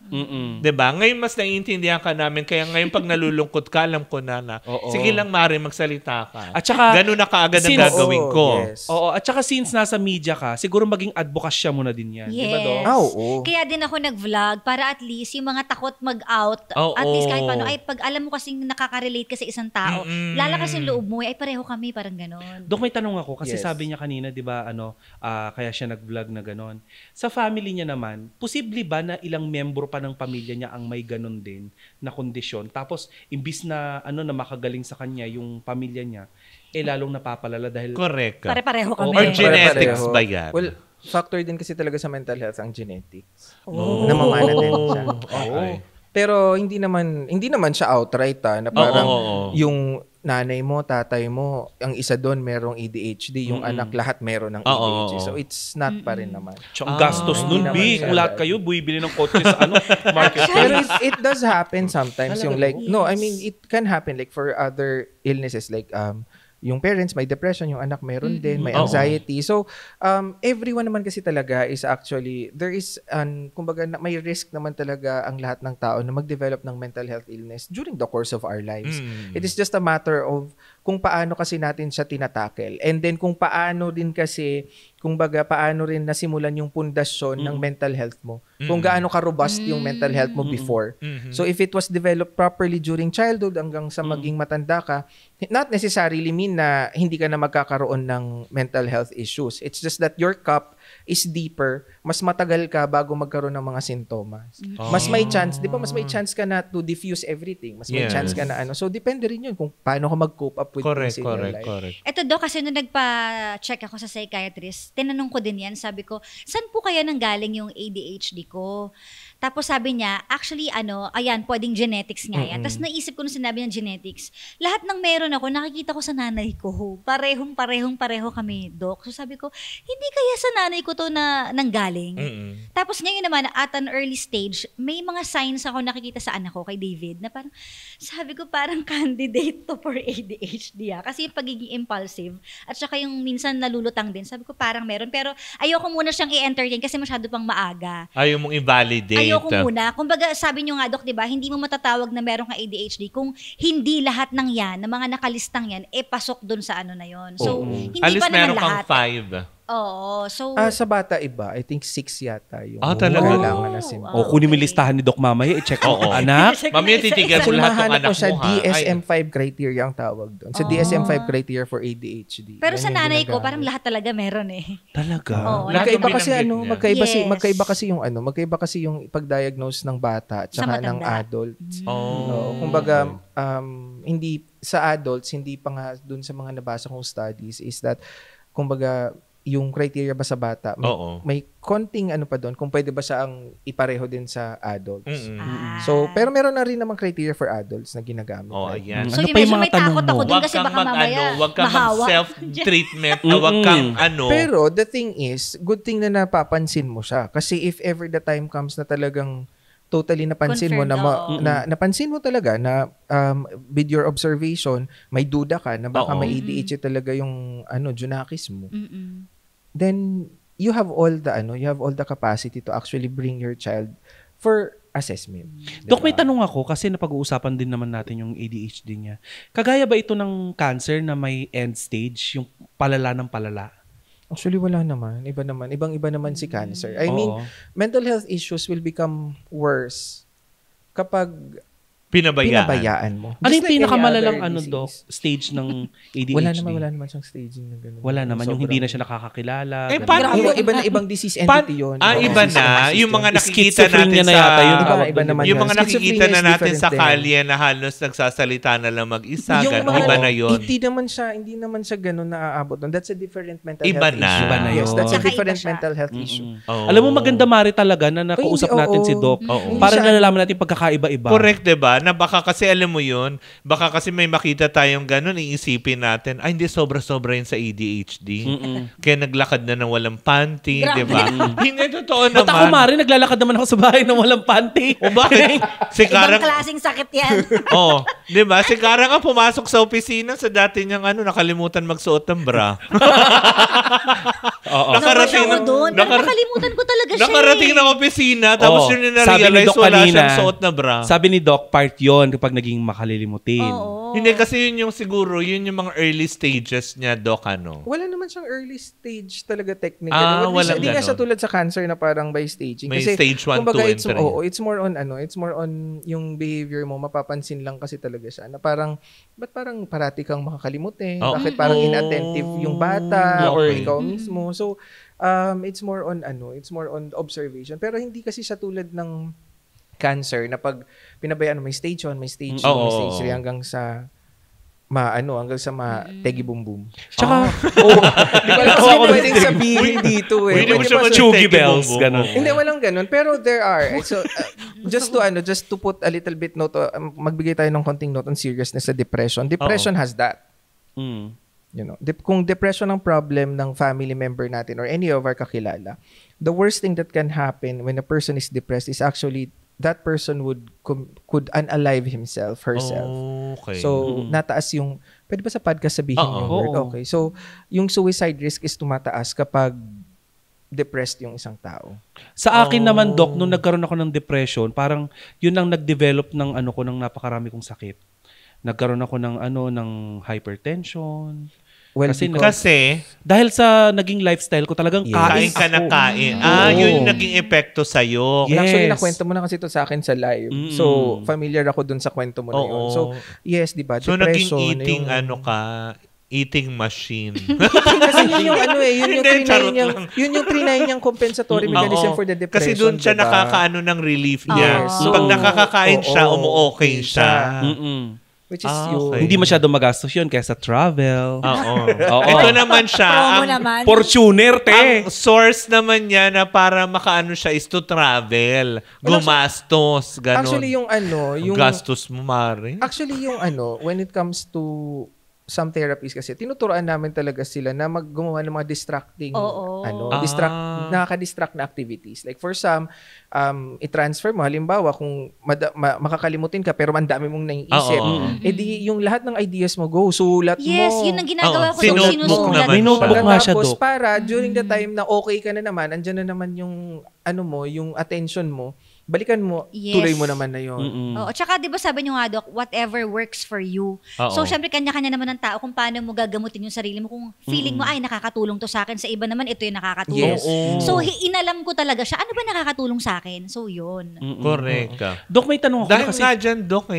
'Di ba? Ngayon mas naiintindihan ka namin kaya ngayon pag nalulungkot ka, alam ko na sige lang Mari, magsalita ka. At saka ganun na kaagad ang gagawin ko. Yes. Oo, at saka since nasa media ka, siguro maging advokasya mo na din yan. Yes. Diba, Dok? Kaya din ako nag-vlog para at least yung mga takot mag-out, at least kahit paano, ay pag alam mo kasing nakaka-relate ka sa isang tao, lalakas yung loob mo, ay pareho kami, parang ganon. Dok, may tanong ako kasi sabi niya kanina, 'di ba, kaya siya nag-vlog na ganon. Sa family niya naman, posible ba na ilang membro pa ng pamilya niya ang may ganon din na kondisyon? Tapos imbis na na makagaling sa kanya yung pamilya niya, lalong napapalala dahil Correct. Pare-pareho kami. Or genetics ba yan? Well, factor din kasi talaga sa mental health ang genetics. Namamana din siya. Okay. Pero hindi naman siya outright na parang yung nanay mo, tatay mo, ang isa doon merong ADHD, yung anak lahat meron ng ADHD. So it's not pa rin naman. ang gastos nun, B. Kung lahat kayo, buibili ng kotse sa market. Pero it does happen sometimes. Yung like, no, I mean, it can happen like for other illnesses like yung parents may depression, yung anak meron din, may anxiety. So, everyone naman kasi talaga is actually, there is, kumbaga, may risk naman talaga ang lahat ng tao na mag-develop ng mental health illness during the course of our lives. It is just a matter of kung paano kasi natin siya tinatakel. And then kung paano din kasi, kumbaga, paano rin nasimulan yung pundasyon ng mental health mo. Kung gaano ka-robust yung mental health mo before. So if it was developed properly during childhood hanggang sa maging matanda ka, not necessarily mean na hindi ka na magkakaroon ng mental health issues. It's just that your cup is deeper, mas matagal ka bago magkaroon ng mga sintomas. Mas may chance, di ba, mas may chance ka na to diffuse everything. Mas may chance ka na So depende rin yun kung paano ka mag-cope up with things in your life. Correct. Ito, Dok, kasi nung nagpa-check ako sa psychiatrist, tinanong ko din yan, sabi ko, saan po kaya nanggaling yung ADHD ko? Tapos sabi niya, actually, ayan, pwedeng genetics nga yan. Tapos naisip ko nung sinabi ng genetics, lahat ng meron ako, nakikita ko sa nanay ko. Pareho kami, Dok. So sabi ko, hindi kaya sa nanay ko to na nanggaling? Tapos ngayon naman, at an early stage, may mga signs ako nakikita sa anak ko, kay David, na parang, sabi ko, parang candidate to for ADHD. Kasi yung pagiging impulsive, at saka yung minsan nalulutang din, sabi ko, parang meron. Pero ayoko muna siyang i-entertain kasi masyado pang maaga. Ayaw mong i-validate. Ayoko muna. Kumbaga, sabi nyo nga, Dok, di ba, hindi mo matatawag na meron kang ADHD kung hindi lahat ng yan, ng mga nakalistang yan, pasok dun sa na yon. So, hindi Alis pa naman meron lahat. kang 5. Oo. So, sa bata iba, I think 6 yata yung talaga? kailangan na symptoms. Kunin mo yung listahan ni Doc mamaya, i-check mo. Anak, Mamaya titigan mo lahat ng Mahanap anak ko siya, mo. DSM-5 criteria ang tawag doon. Sa DSM-5 criteria for ADHD. pero Yan sa yung nanay ko, ginagamit. parang lahat talaga meron eh. talaga. Oo, Lahat Magkaiba ng kasi binanggit niya. magkaiba kasi yung pag-diagnose ng bata at Sa saka ng matanda. adult. Oh. Kumbaga, hindi sa adults, hindi pa nga dun sa mga nabasa kong studies is that, kumbaga, yung criteria ba sa bata, may konting ano pa doon, kung pwede ba siya ang ipareho din sa adults. So, pero meron na rin namang criteria for adults na ginagamit. Ayan. So, Ano pa yung mga may takot tanong ako mo? dun kasi baka mamaya Wag kang mahawa. self-treatment, wag kang Pero the thing is, good thing na napapansin mo siya. Kasi if ever the time comes na talagang totally napansin mo napansin mo talaga na with your observation, may duda ka na baka may ADHD talaga yung Junakis mo. Then you have all the capacity to actually bring your child for assessment. Dok, may tanong ako kasi napag-uusapan din naman natin yung ADHD niya. Kagaya ba ito ng cancer na may end stage, yung palala ng palala? Actually, wala naman. Ibang-iba naman si cancer. I mean, mental health issues will become worse kapag pinabayaan mo. Ano yung Just like pinakamalalang any other Dok, disease. stage ng ADHD? Wala naman siyang staging na gano'n. Wala naman, yung hindi na siya nakakakilala. paano? Iba na ibang disease entity yun. Iba na. Yung mga nakikita natin Schizophrenia na yata yun. Iba naman yung yun. mga nakikita Schizophrenia na is natin different sa din. kalye na halos nagsasalita na lang mag-isa. Iba na yun. Hindi naman siya gano'n naaabot doon. That's a different mental Iba health na. issue. Iba na Yes, yun. that's a Tsaka different iba siya. mental health issue. Alam mo, maganda Mari talaga na nakausap Hindi, natin oo. si Doc. Oo. Para nalalaman natin pagkakaiba-iba. Correct, diba? Na baka kasi alam mo yun, baka kasi may makita tayong ganun, iisipin natin, ay hindi, sobra-sobra yun sa ADHD. Kaya naglakad na ng walang panty, diba? Hindi, totoo At ako, naman. Mari, naglalakad naman ako sa bahay ng walang panty. O bakit? Si Ibang Karang, klaseng sakit yan. di ba? Si Karang nga pumasok sa opisina sa dati niyang nakalimutan magsuot ng bra. Nakarating ako doon. Nakalimutan ko talaga siya. Nakarating ng opisina, tapos yun yung Sabi ni na-realize Doc wala kanina, siyang suot na bra. Sabi ni Doc, part yun kapag naging makalilimutin. Hindi kasi yun yung siguro, yun yung mga early stages niya, Doc, Wala naman siyang early stage talaga technically. Walang Hindi nga siya ganon. tulad sa cancer na parang by staging. May Kasi, stage 1, kumbaga, 2, and 3. it's more on yung behavior mo, mapapansin lang kasi talaga siya na parang, ba't parang parati kang makakalimutin? Bakit parang inattentive yung bata or ikaw mismo? So, it's more on observation. Pero hindi kasi siya tulad ng cancer na pag pinabayaan may stage 1, may stage 2, may stage 3 hanggang sa tegi boom boom. Tsaka, Di ba alam ko pwedeng sabihin dito eh. Pwede mo Pwede siya ba Chugi Tegi bells, boom boom. ganun. Hindi, walang ganun. Pero there are. So, just to put a little bit note, magbigay tayo ng konting note on seriousness sa depression. Depression has that. Kung depression ang problem ng family member natin or any of our kakilala, the worst thing that can happen when a person is depressed is actually that person could unalive himself, herself. Okay. So, nataas yung, pwede ba sa podcast sabihin yung word? Okay. So, yung suicide risk is tumataas kapag depressed yung isang tao. sa akin naman, Doc, nung nagkaroon ako ng depression, parang yun ang nag-develop ng ng napakarami kong sakit. Nagkaroon ako ng hypertension. Well, Kasi, Dahil sa naging lifestyle ko, talagang kain ka na kain. Yun yung naging epekto sa'yo. Yes. Actually, nakwento mo na kasi ito sa akin sa live. So, familiar ako dun sa kwento mo na yun. So, yes, di ba? So, naging Depression, eating yung- eating machine. Kasi yun yung yun yung Hindi, trinay charot niyang, lang. yun yung trinay niyang compensatory mechanism Oo. for the depression. Kasi doon siya diba? nakakaano ng relief niya. Yes. So, pag nakakakain siya, umu-okay siya. Which is okay. Hindi masyado magastos yun kaysa travel. Oo. Oo. Ito naman siya. Promo ang- naman. Fortuner, Ang source naman niya na para makaano siya is to travel. Gumastos. Ganon. Actually, yung Ang gastos mo, Mari. Actually, yung when it comes to some therapies kasi, tinuturoan namin talaga sila na gumawa ng mga distracting, nakaka-distract na activities. Like for some, i-transfer mo. Halimbawa, kung makakalimutin ka pero ang dami mong naiisip, edi yung lahat ng ideas mo, go, sulat mo. Yes, yun ang ginagawa ko. Sinotebook Sinusulat naman May ko. notebook nga siya, Tapos Doc. para during the time na okay ka na naman, andyan na naman yung yung attention mo, balikan mo, Yes. tuloy mo naman na yun. Oo, tsaka 'di ba sabi niyo nga, Doc, whatever works for you. Oo. So syempre kanya-kanya naman ng tao kung paano mo gagamutin yung sarili mo, kung feeling mo ay nakakatulong to sa akin, sa iba naman ito yung nakakatulong. Yes. So inalam ko talaga siya, ano ba nakakatulong sa akin? So yun. Correct. Doc, may tanong ako. Dahil kasi, nga dyan, Doc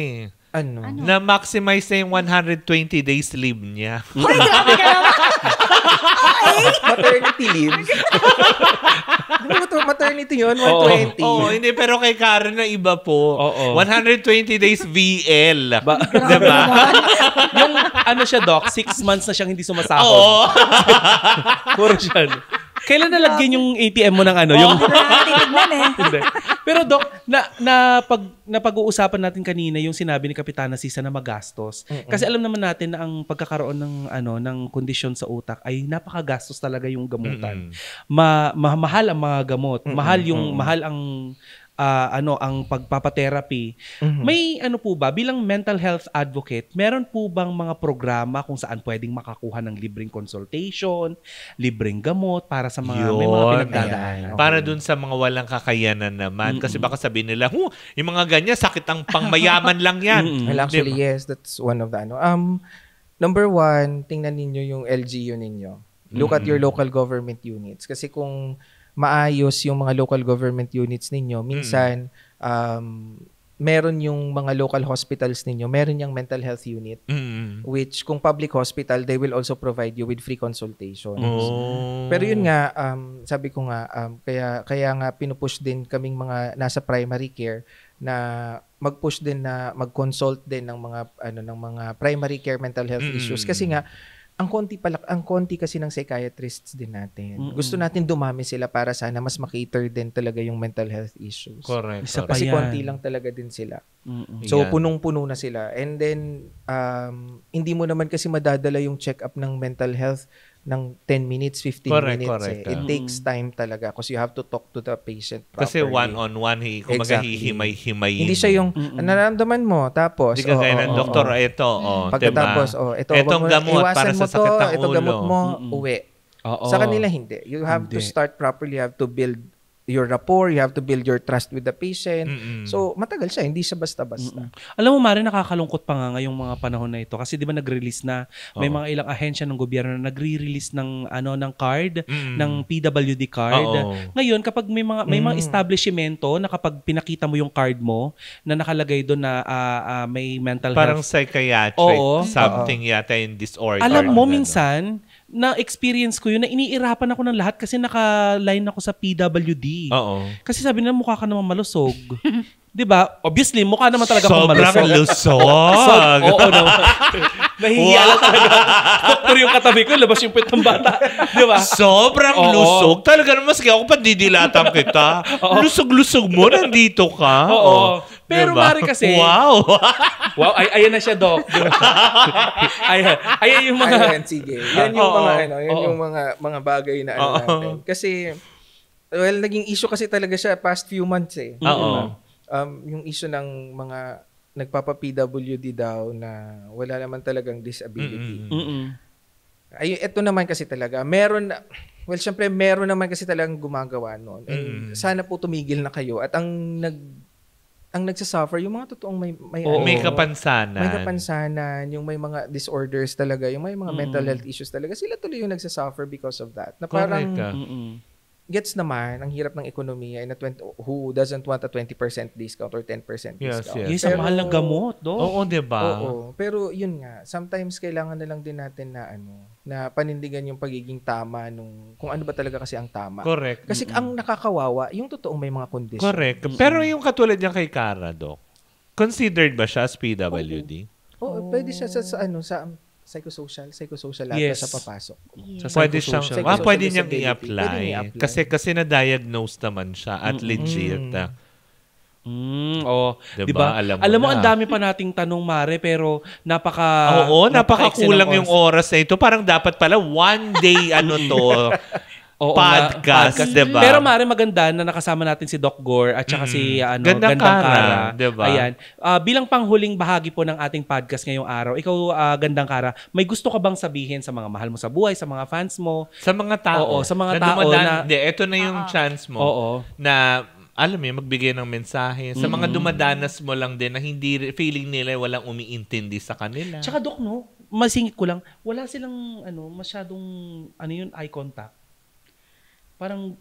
Ano? na-maximize na yung 120 days leave niya. Hoy, grabe ka naman. Maternity leave. Di ba maternity yun? 120. Oo, hindi. Pero kay Karen na iba po. Oo. 120 days VL. Diba? Yung ano siya, Doc, 6 months na siyang hindi sumasahod. Oo. Puro siya. Kailan nalagyan yung ATM mo ng ano? Yung... Titignan eh. Hindi. Pero Doc, pag-uusapan natin kanina yung sinabi ni Kapitana Sisa na magastos. Kasi alam naman natin na ang pagkakaroon ng kondisyon sa utak ay napakagastos talaga yung gamutan. Mahal ang mga gamot. Mahal ang pagpapatherapy. May ano po ba, bilang mental health advocate, meron po bang mga programa kung saan pwedeng makakuha ng libreng consultation, libreng gamot para sa mga may mga pinagdadaanan? Para dun sa mga walang kakayanan naman. Kasi baka sabihin nila, yung mga ganyan, sakit ang pangmayaman lang yan. Well, actually, yes, that's one of the number one, tingnan ninyo yung LGU ninyo. Look at your local government units. Kasi kung maayos yung mga local government units ninyo, minsan, meron yung mga local hospitals ninyo, meron yung mental health unit, which kung public hospital, they will also provide you with free consultations. Pero yun nga, sabi ko nga, kaya nga pinupush din kaming mga nasa primary care na mag-push din na mag-consult din ng mga primary care mental health issues. Kasi nga, ang konti kasi ng psychiatrists din natin. Gusto natin dumami sila para sana mas makater din talaga yung mental health issues. Correct. Kasi konti lang talaga din sila. So, punong-puno na sila. And then, hindi mo naman kasi madadala yung check-up ng mental health ng 10 minutes, 15 minutes. Correct. It takes time talaga because you have to talk to the patient properly. Kasi one-on-one, himay-himay. Hindi siya yung nararamdaman mo, tapos, hindi ka gaya ng doktor, ito, pagkatapos, itong gamot para sa sakit ng ulo. Ito gamot mo, uwi. Sa kanila, hindi. You have to start properly, you have to build your rapport, you have to build your trust with the patient. So, matagal siya, hindi siya basta-basta. Alam mo, Mari, nakakalungkot pa nga ngayong mga panahon na ito kasi di ba nag-release na, may mga ilang ahensya ng gobyerno na nagre-release ng card, ng PWD card. Ngayon, kapag may mga establishmento na kapag pinakita mo yung card mo, na nakalagay doon na may mental health. Parang psychiatric, something yata in disorder. Alam mo, minsan, na-experience ko yun, na iniirapan ako ng lahat kasi naka-line ako sa PWD. Kasi sabi nila, mukha ka naman malusog. Diba? Obviously, mukha naman talaga akong malusog. Sobrang lusog. Oo naman. Nahihiya lang talaga. Doktor yung katabi ko, labas yung pitang bata. Diba? Sobrang lusog. Talaga naman, sige ako pandidilatan kita. Lusog-lusog mo, nandito ka. Pero diba? Mari kasi... Wow, ayan na siya, Doc. Ayan yung mga... Ayan, sige. Yan yung yung mga bagay na natin. Kasi, well, naging issue kasi talaga siya past few months eh. Yung issue ng mga nagpapa-PWD daw na wala naman talagang disability. Ay, ito naman kasi talaga, syempre meron naman kasi talagang gumagawa noon. And sana po tumigil na kayo at ang nagsasuffer yung mga totoong may kapansanan. May kapansanan, yung may mga disorders talaga, yung may mga mental health issues talaga, sila tuloy yung nagsasuffer because of that. Na parang gets naman, ang hirap ng ekonomiya who doesn't want a 20% discount or 10% discount. Yes, ang mahal ng gamot, do. Oo, diba? Oo. Pero yun nga, sometimes kailangan na lang din natin na panindigan yung pagiging tama kung ano ba talaga kasi ang tama. Correct. Kasi ang nakakawawa, yung totoong may mga condition. Correct. Pero yung katulad niya kay Cara, Doc, considered ba siya as PWD? Oo, pwede siya sa psychosocial ata siya papasok. Pwede siyang, pwede niyang i-apply. Kasi na-diagnose naman siya at legit. Diba? Alam mo, ang dami pa nating tanong, Mare, pero napakakulang yung oras na ito. Parang dapat pala one day podcast, diba? Pero Mare, maganda na nakasama natin si Doc Gore at saka si Gandang Cara. Diba? Ayan. Bilang panghuling bahagi po ng ating podcast ngayong araw, ikaw, Gandang Cara, may gusto ka bang sabihin sa mga mahal mo sa buhay, sa mga fans mo? Sa mga tao. Oo, sa mga tao na... Ito na yung chance mo na alam mo, magbigay ng mensahe. Sa mga dumadanas mo lang din na hindi feeling nila walang umiintindi sa kanila. Tsaka Doc, masingit ko lang, wala silang masyadong eye contact. Parang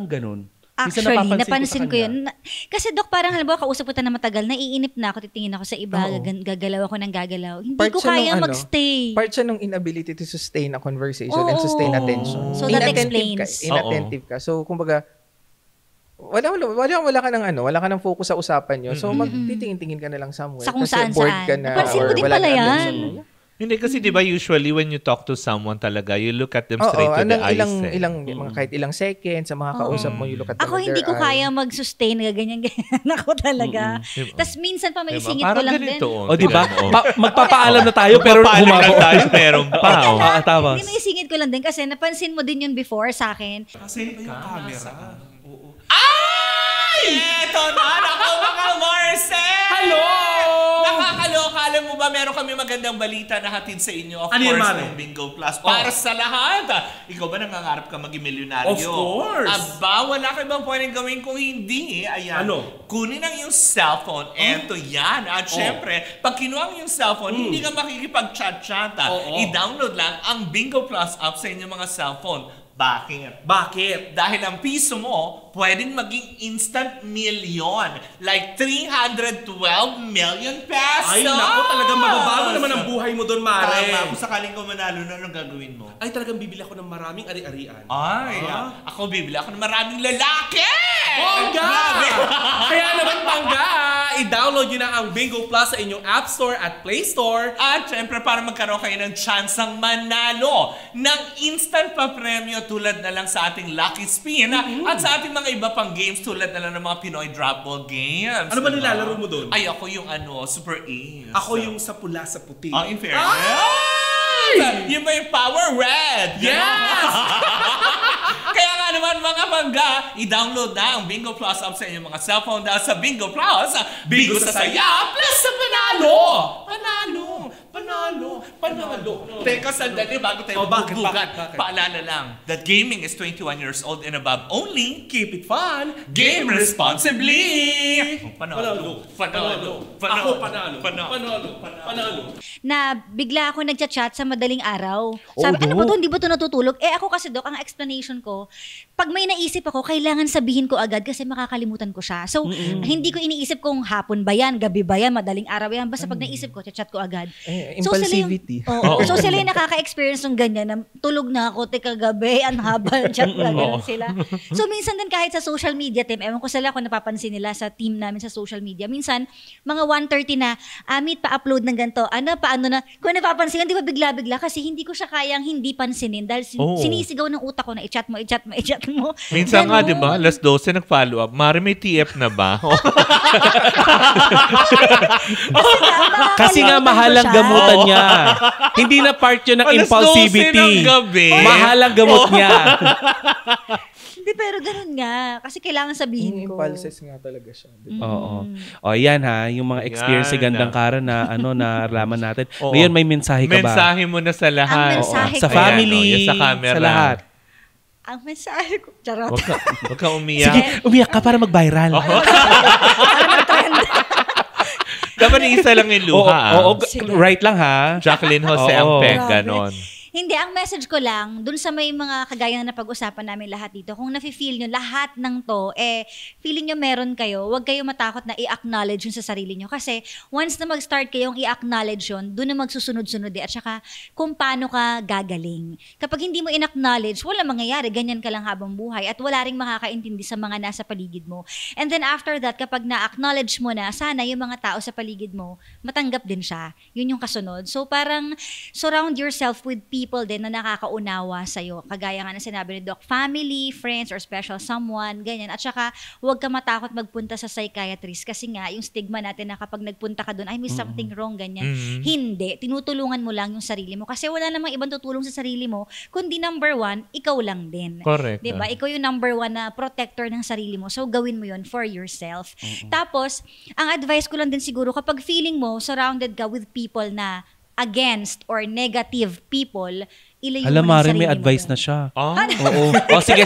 ganun. Actually, napansin ko yun. Kasi Doc, parang halimbawa, kausap ko na matagal, naiinip na ako, titingin ako sa iba, gagalaw ako ng gagalaw. Hindi ko kaya magstay. Part siya ng inability to sustain a conversation and sustain attention. So that explains. Inattentive ka. So, kumbaga, wala ka ng focus sa usapan nyo. So, magtitingin-tingin ka na lang somewhere. Sa kung kasi saan-saan. bored ka na. Napansin ko or din wala pala na yan. attention mo. Hindi kasi 'di ba usually when you talk to someone talaga, you look at them straight to the eyes. Kahit ilang seconds sa mga kausap mo, you look at them Ako with hindi their ko eye. kaya mag-sustain na ganyan-ganyan ako talaga. Tapos minsan pa may isingit ko Parang lang din. ganito. O, di ba? Magpapaalam na tayo, pero Magpapaalam na humabot. tayo, meron pa. Tapos. Hindi may isingit ko lang din kasi napansin mo din yun before sa akin. Kasi yung camera. Eto na, nako mga Marcel! Hello! Nakakaloka. Alam mo ba, meron kami magandang balita na hatid sa inyo. Of Ano yun, course, Mare? ng Bingo Plus. Para sa lahat. Ikaw ba nangangarap ka maging milyonaryo? Of course! Aba, wala ka bang pwedeng gawin kung hindi? Ayan. Ano? Kunin ang iyong cellphone. Eto yan. At syempre, pag kinuha ang iyong cellphone, hindi ka makikipag-chat-chata. I-download lang ang Bingo Plus app sa inyong mga cellphone. Bakit? Dahil ang piso mo, pwedeng maging instant million. Like 312 million pesos! Ay, naku, talagang mababago naman ang buhay mo doon, Mare. Tama. Kung sakaling ko manalo na, anong gagawin mo? Ay, talagang bibili ako ng maraming ari-arian. Ay, ako bibili ako ng maraming lalaki! Bongga! Grabe! Kaya naman, Bongga, i-download nyo na ang Bingo Plus sa inyong App Store at Play Store. At syempre, para magkaroon kayo ng tsansang manalo ng instant pa premyo tulad na lang sa ating Lucky Spin at sa ating mga iba pang games tulad na lang ng mga Pinoy Drop Ball games. Ano ba nilalaro mo doon? Ay, ako yung Super Ace. Ako yung sa pula sa puti. In fairness. Yun ba yung Power Red? Yes! Kaya nga naman mga Bongga, i-download na ang Bingo Plus app sa inyong mga cellphone dahil sa Bingo Plus, Bingo sa saya, plus sa panalo! Panalo! Teka, sandali bago tayo Bakit? magbubugan. Paalala lang that gaming is 21 years old and above only. Keep it fun. Game responsibly. Panalo. Ako panalo. Na bigla ako nagchat-chat sa madaling araw. Sabi, ano ba to? Hindi ba to natutulog? Ako kasi, Dok, ang explanation ko, pag may naisip ako, kailangan sabihin ko agad kasi makakalimutan ko siya. So, hindi ko iniisip kung hapon ba yan, gabi ba yan, madaling araw yan. Basta pag naisip ko, chat ko agad. Impulsivity. So sila yung nakaka-experience ng ganyan na tulog na ako, teka gabi, ang habal, chat na ganun sila. So minsan din kahit sa social media team, ewan ko sila kung napapansin nila sa team namin sa social media, minsan mga 1:30 na, meet pa-upload ng ganito, paano na, kung napapansin, di ba bigla-bigla kasi hindi ko siya kayang hindi pansinin dahil sinisigaw ng utak ko na i-chat mo. Minsan nga, di ba, alas 12 nag-follow up, Mari, may TF na ba? Kasi nga mahal ang gamutan niya. Hindi na part yun ng impulsivity. Mahal ang gamot niya. Hindi, pero ganun nga. Kasi kailangan sabihin ko. Impulses nga talaga siya. Diba? Oo. O, yan ha. Yung mga experience si Gandang Kara na nalaman natin. Ngayon, may mensahe ka ba? Mensahe mo na sa lahat. Ang mensahe Sa ko. family, sa camera. sa lahat. Ang mensahe ko. Charot. Huwag ka umiyak. Sige, umiyak ka para mag-viral. Dapat isa lang yung luha. Oo, right lang ha. Jacqueline Jose Oo. Ampeg, Grabe. ganon. Hindi, ang message ko lang, dun sa may mga kagaya na napag-usapan namin lahat dito, kung nafe-feel nyo lahat ng to, feeling nyo meron kayo, huwag kayo matakot na i-acknowledge yun sa sarili nyo. Kasi once na mag-start kayong i-acknowledge yun, dun na magsusunod-sunod at saka kung paano ka gagaling. Kapag hindi mo in-acknowledge, wala mangyayari, ganyan ka lang habang buhay at wala ring makakaintindi sa mga nasa paligid mo. And then after that, kapag na-acknowledge mo na, sana yung mga tao sa paligid mo, matanggap din siya. Yun yung kasunod. So parang surround yourself with people din na nakakaunawa sa'yo. Kagaya nga na sinabi ni Doc, family, friends, or special someone, ganyan. At saka, huwag ka matakot magpunta sa psychiatrist kasi nga, yung stigma natin na kapag nagpunta ka doon, ay may something wrong, ganyan. Hindi. Tinutulungan mo lang yung sarili mo kasi wala namang ibang tutulong sa sarili mo, kundi number one, ikaw lang din. Correct. Diba? Ikaw yung number one na protector ng sarili mo. So, gawin mo yun for yourself. Tapos, ang advice ko lang din siguro, kapag feeling mo, surrounded ka with people na against or negative people, ilayo Alam, mo ng Mari, sarili may mo advice doon. na siya. Oo. O, sige.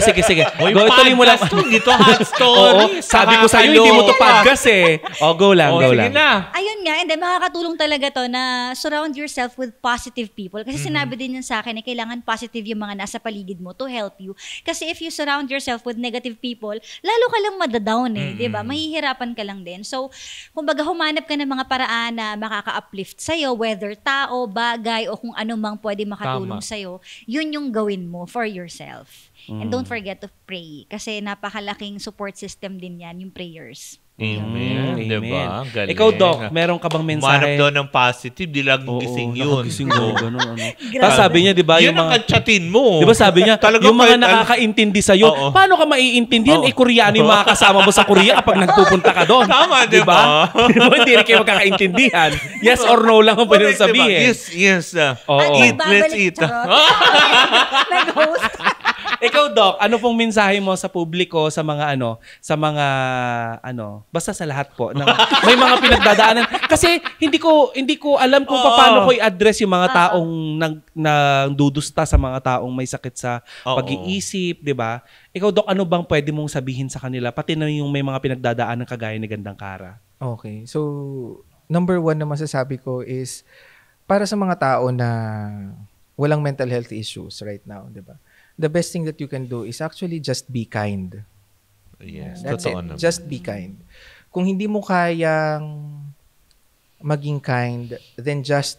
Go, ituloy mo lang. Dito, hot story. Oo, sabi ko sa'yo, hindi mo to podcast eh. O, go lang. Sige na. Ayun nga, and then makakatulong talaga to na surround yourself with positive people. Kasi sinabi din yun sa akin na kailangan positive yung mga nasa paligid mo to help you. Kasi if you surround yourself with negative people, lalo ka lang madadown eh. Diba? Mahihirapan ka lang din. So, kumbaga humanap ka ng mga paraan na makaka-uplift sa'yo, whether tao, bagay, o kung ano mang pwede makatulong sa'yo. sa'yo, yun yung gawin mo for yourself. And don't forget to pray. Kasi napakalaking support system din yan, yung prayers. Amen. Diba? Galing. Ikaw, Doc, meron ka bang mensahe? Manap daw ng positive, di lang gising yun. Gising mo, ganun, ano. Tapos sabi niya, di ba, yun ang chatin mo. Di ba sabi niya, yung mga nakakaintindi sa'yo, paano ka maiintindihan? Koreano yung mga kasama mo sa Korea kapag nagpupunta ka doon. Tama, di ba? Hindi rin kayo magkakaintindihan. Yes or no lang ang pwede sabihin. Yes. Eat, let's eat. Nag-host. Ikaw, Doc, ano pong mensahe mo sa publiko, sa mga basta sa lahat po. May mga pinagdadaanan. Kasi hindi ko alam kung paano ko i-address yung mga taong nagdudusta sa mga taong may sakit sa pag-iisip, di ba? Ikaw, Doc, ano bang pwede mong sabihin sa kanila? Pati na yung may mga pinagdadaanan kagaya ni Gandang Kara. Okay. So, number 1 na masasabi ko is para sa mga tao na walang mental health issues right now, di ba? The best thing that you can do is actually just be kind. Yes, that's it. naman. Just be kind. Kung hindi mo kayang maging kind, then just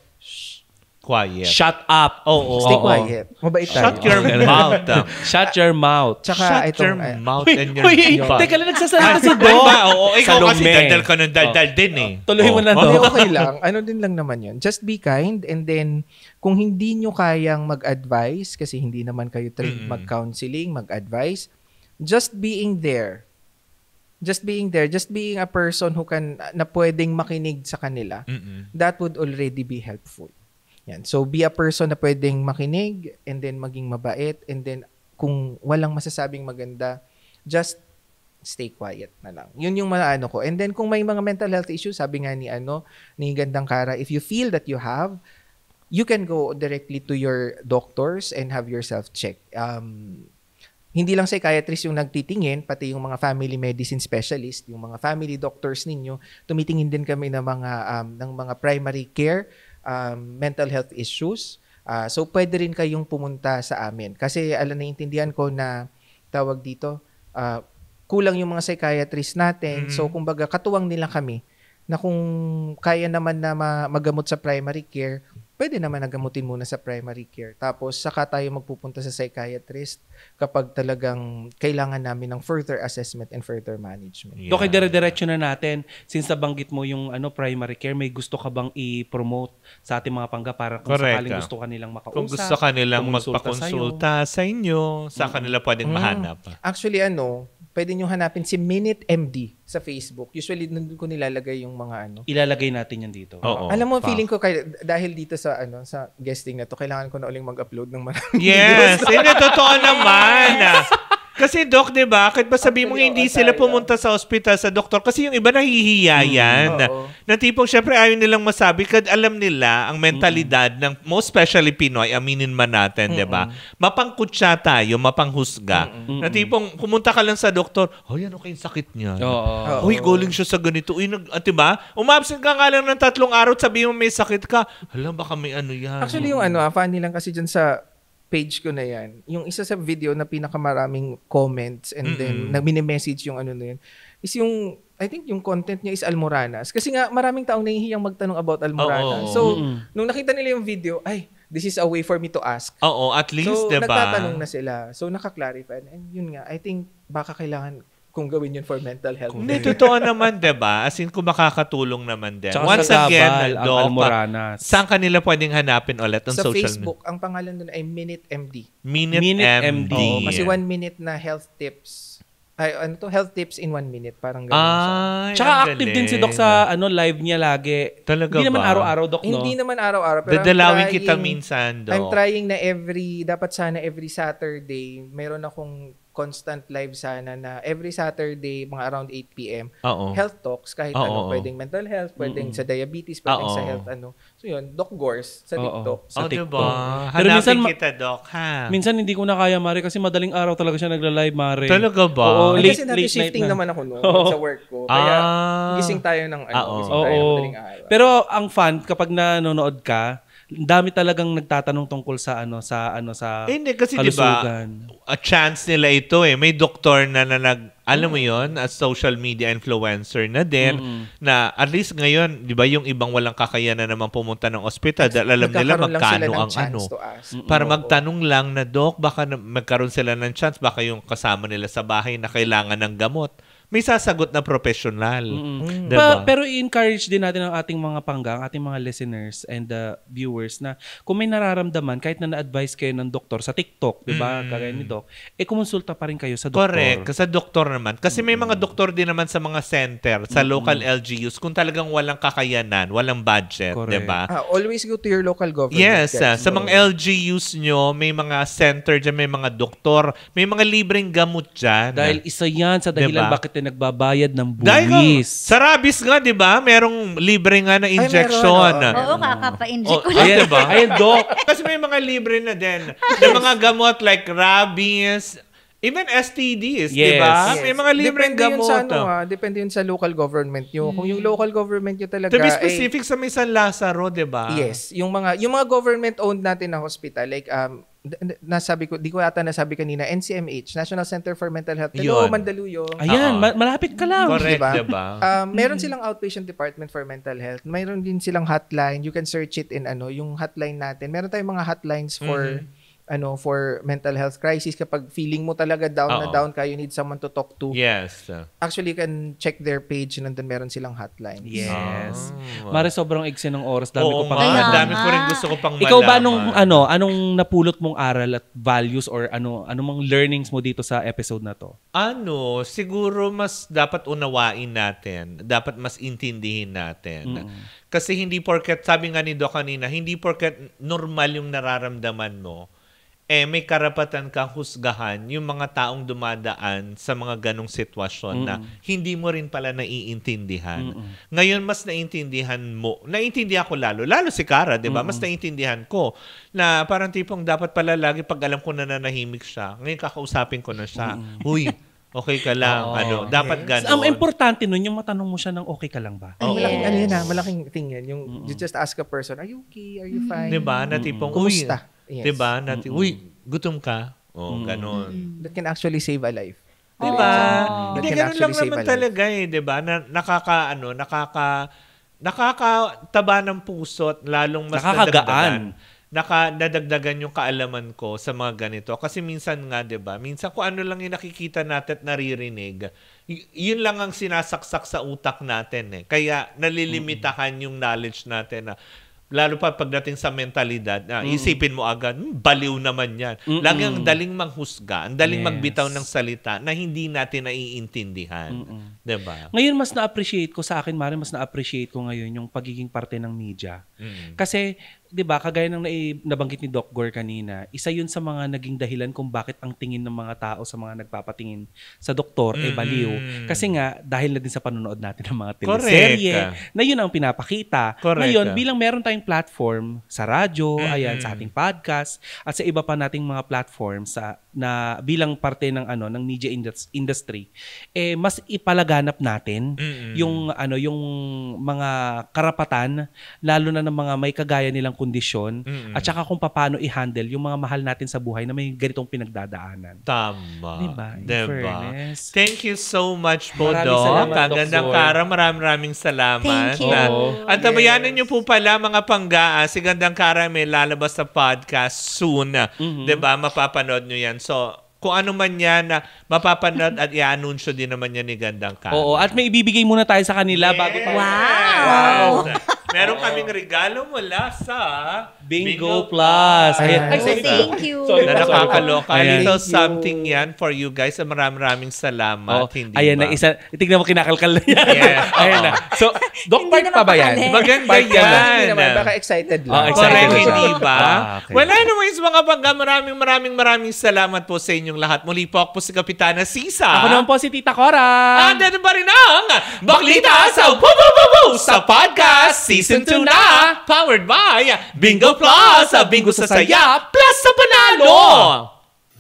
quiet. Shut up. Stay quiet. Mabait tayo. Shut your mouth. Shut your mouth. Tsaka Shut your mouth and your butt. Teka lang, nagsasalita si Doc. Ikaw kasi daldal ka ng daldal din eh. Tuloy mo na, Okay, Doc. okay lang. Ano din lang naman yun. Just be kind, and then kung hindi nyo kayang mag-advise, kasi hindi naman kayo trained mag-counseling, mag-advise, just being there. Just being there. Just being a person who na pwedeng makinig sa kanila. That would already be helpful. Yan. So, be a person na pwedeng makinig, and then maging mabait, and then kung walang masasabing maganda, just stay quiet na lang. Yun yung maano ko. And then kung may mga mental health issues, sabi nga ni Gandang Kara, if you feel that you have, you can go directly to your doctors and have yourself checked. Hindi lang psychiatrist yung nagtitingin, pati yung mga family medicine specialist, yung mga family doctors ninyo, tumitingin din kami ng mga primary care, mental health issues. So, pwede rin kayong pumunta sa amin. Kasi, naiintindihan ko na tawag dito, kulang yung mga psychiatrists natin. So, kumbaga, katuwang nila kami na kung kaya naman na magamot sa primary care, pwede naman nagamutin muna sa primary care. Tapos, saka tayo magpupunta sa psychiatrist kapag talagang kailangan namin ng further assessment and further management. Yeah. Okay, dire-diretso na natin. Since nabanggit mo yung primary care, may gusto ka bang i-promote sa ating mga pangga para kung sakaling gusto kanilang makausap? Kung gusto kanilang magpakonsulta sa inyo, sa kanila pwedeng mahanap? Actually, pwede nyo hanapin si Minute MD sa Facebook. Usually, nandun ko nilalagay yung mga Ilalagay natin yan dito. Alam mo, feeling ko dahil dito sa sa guesting na to, kailangan ko na uling mag-upload ng maraming Yes, totoo naman. Kasi Doc, di ba? Kahit ba sabihin mo hindi sila pumunta sa ospital, sa doktor, kasi yung iba nahihiya yan. Na tipong syempre ayaw nilang masabi, kasi alam nila ang mentalidad ng most especially Pinoy, aminin man natin, di ba? Mapangkutsa tayo, mapanghusga. Na tipong pumunta ka lang sa doktor, yan okay yung sakit niya. Uy, galing siya sa ganito. Uy, di ba? Umabsent ka nga lang ng 3 araw at sabihin mo may sakit ka. Hala, baka may yan. Actually, yung funny lang kasi dyan sa page ko na yan, yung isa sa video na pinakamaraming comments and then nag-mini-message yung na yun, is yung, I think yung content niya is Almoranas. Kasi nga, maraming taong nahihiyang magtanong about Almoranas. So, nung nakita nila yung video, this is a way for me to ask. At least, diba? So, nagtatanong na sila. So, nakaklarify. And yun nga, I think, baka kailangan kung gawin yun for mental health. Hindi, totoo naman, diba? As in, kung makakatulong naman din. Tsaka Once sa again, ang Almoranas. Saan kanila pwedeng hanapin ulit on sa social Facebook, ang pangalan doon ay Minute MD. Minute MD. Kasi 1 minute na health tips. Health tips in 1 minute. Parang gano'n. Tsaka active din si Doc sa live niya lagi. Talaga Hindi naman araw-araw, Doc, no? Hindi naman araw-araw. Pero dadalawin kita minsan, Doc. I'm trying na dapat sana every Saturday, meron akong constant live sana na every Saturday, mga around 8 p.m. Health talks, kahit pwedeng mental health, pwedeng sa diabetes, pwedeng sa health, So yun, Doc Gors sa TikTok. Sa TikTok. Diba? Pero minsan, kita, Doc, ha? Minsan hindi ko na kaya, Mare, kasi madaling araw talaga siya nagla-live, Mare. Talaga ba? Kasi shifting naman ako sa work ko. Kaya gising tayo ng madaling araw. Pero ang fun, kapag nanonood ka, dami talagang nagtatanong tungkol sa sa hindi kasi kalusugan. diba, a chance nila ito May doktor na Alam mo yon, as social media influencer na din, na at least ngayon, di ba yung ibang walang kakayanan naman pumunta ng ospital, dahil alam nila magkano ang ano. Para magtanong lang na, Doc, baka magkaroon sila ng chance, baka yung kasama nila sa bahay na kailangan ng gamot. May sasagot na professional. Diba? Pero i-encourage din natin ang ating mga panggang, ating mga listeners and viewers na kung may nararamdaman, kahit na na-advise kayo ng doktor sa TikTok, di ba? Kagaya ni Doc, kumonsulta pa rin kayo sa doktor. Correct. Sa doktor naman. Kasi may mga doktor din naman sa mga center, sa local LGUs, kung talagang walang kakayanan, walang budget, di ba? Always go to your local government. Yes. Sa mga LGUs nyo, may mga center dyan, may mga doktor, may mga libreng gamot dyan. Dahil isa yan sa dahilan bakit nagbabayad ng dahil buwis. Sa rabies nga, di ba? Merong libre nga na injection. Oo, kakapa-inject ko. Ayan, diba? Ayan, Doc. Kasi may mga libre na din. Ng mga gamot like rabies, even STDs, di ba? May mga libreng gamot. Depende yun sa local government nyo. Kung yung local government nyo talaga to be specific sa may San Lazaro, di ba? Yes. Yung mga government-owned natin na hospital, like, nasabi ko, di ko ata nasabi kanina, NCMH, National Center for Mental Health. Hello, Mandaluyong. Ayan, malapit ka lang. Correct, diba? Meron silang outpatient department for mental health. Meron din silang hotline. You can search it in yung hotline natin. Meron tayong mga hotlines for for mental health crisis. Kapag feeling mo talaga down na down ka, you need someone to talk to. Yes. Actually, you can check their page. Nandun meron silang hotline. Yes. Mare, sobrang igsi ng oras. Dami ko pang dami ko rin gusto ko pang malaman. Ikaw ba anong napulot mong aral at values or anong learnings mo dito sa episode na to? Siguro mas dapat unawain natin. Dapat mas intindihin natin. Kasi hindi porket, sabi nga ni Doc kanina, hindi porket normal yung nararamdaman mo, may karapatan kang husgahan yung mga taong dumadaan sa mga ganong sitwasyon na hindi mo rin pala naiintindihan. Ngayon, mas naiintindihan ko lalo si Cara, di ba? Mas naiintindihan ko na parang tipong dapat pala lagi pag alam ko na nanahimik siya, ngayon kakausapin ko na siya. Uy, okay ka lang. Dapat gano'n. Ang importante nun, yung matanong mo siya ng okay ka lang ba? Malaking thing yan. Yung you just ask a person, are you okay? Are you fine? Diba? Na tipong, kumusta? Yes. Diba? Uy, gutom ka? Gano'n. That can actually save a life. Diba? Hindi, gano'n lang naman talaga diba? Na nakakataba ng puso at lalong mas nakakagaan. Nadagdagan yung kaalaman ko sa mga ganito. Kasi minsan nga, diba? Minsan kung ano lang yung nakikita natin at naririnig, yun lang ang sinasaksak sa utak natin. Kaya nalilimitahan yung knowledge natin na lalo pa pagdating sa mentalidad, isipin mo agad, baliw naman yan. Lagi ang daling manghusga, ang daling magbitaw ng salita na hindi natin naiintindihan. Diba? Ngayon, mas na-appreciate ko sa akin, Mare, mas na-appreciate ko ngayon yung pagiging parte ng media. Kasi, di ba, kagaya ng nabanggit ni Doc Gore kanina, isa yun sa mga naging dahilan kung bakit ang tingin ng mga tao sa mga nagpapatingin sa doktor baliw. Kasi nga, dahil na din sa panonood natin ng mga teleserye, na yun ang pinapakita. Ngayon, bilang meron tayong platform sa radyo, sa ating podcast, at sa iba pa nating mga platforms na bilang parte ng ng media industry, mas ipalaganap natin yung mga karapatan, lalo na ng mga may kagaya nilang kondisyon, at saka kung paano i-handle yung mga mahal natin sa buhay na may ganitong pinagdadaanan. Tama. Diba? Fairness. Thank you so much po, Doc. Kagandang Cara, maraming salamat. Thank you. At tabayanan niyo po pala mga panggaa, si Gandang Cara may lalabas sa podcast soon. Diba? Mapapanood niyo yan. So, kung ano man yan na mapapanood at i-anunsyo din naman yan ni Gandang Cara. Oo, at may ibibigay muna tayo sa kanila bago tayo. Wow! Meron kaming regalo mula sa Bingo Plus. Thank you. Na nakakaloka. A little something yan for you guys. Maraming salamat. Hindi ayan ba? na isa. Tignan mo kinakalkal na yan. Yes. Ayan na. So, Doc Part pa ba yan? Maganda Hindi yan. naman, baka excited lang. Correct, hindi ba? Okay. Well, anyways, mga pangga, maraming salamat po sa inyong lahat. Muli po ako po si Kapitana Sisa. Ako naman po si Tita Cora. And ano ba rin ang Baklita sa sa podcast Season 2 na, powered by Bingo Plus, Bingo sa saya, plus sa panalo!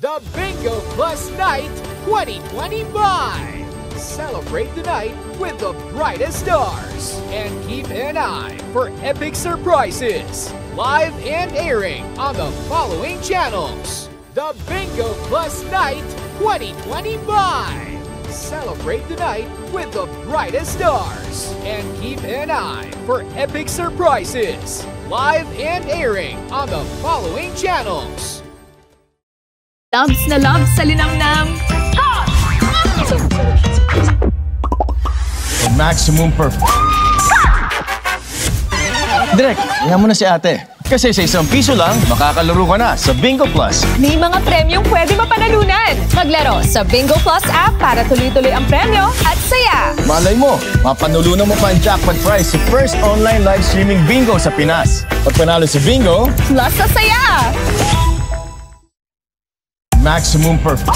The Bingo Plus Night 2025! Celebrate the night with the brightest stars and keep an eye for epic surprises, live and airing on the following channels. The Bingo Plus Night 2025! Celebrate the night with the brightest stars. And keep an eye for epic surprises. Live and airing on the following channels. Loves na loves sa linamnam. Maximum perfect. Direk, iyan mo na si ate. Kasi sa ₱1 lang, makakalaro ka na sa Bingo Plus. May mga premyong pwede mapanalunan. Maglaro sa Bingo Plus app para tuloy-tuloy ang premyo at saya. Malay mo, mapanulunan mo pa ang jackpot prize sa first online live streaming bingo sa Pinas. Pag panalo sa bingo, Plus sa saya. maximum perfect.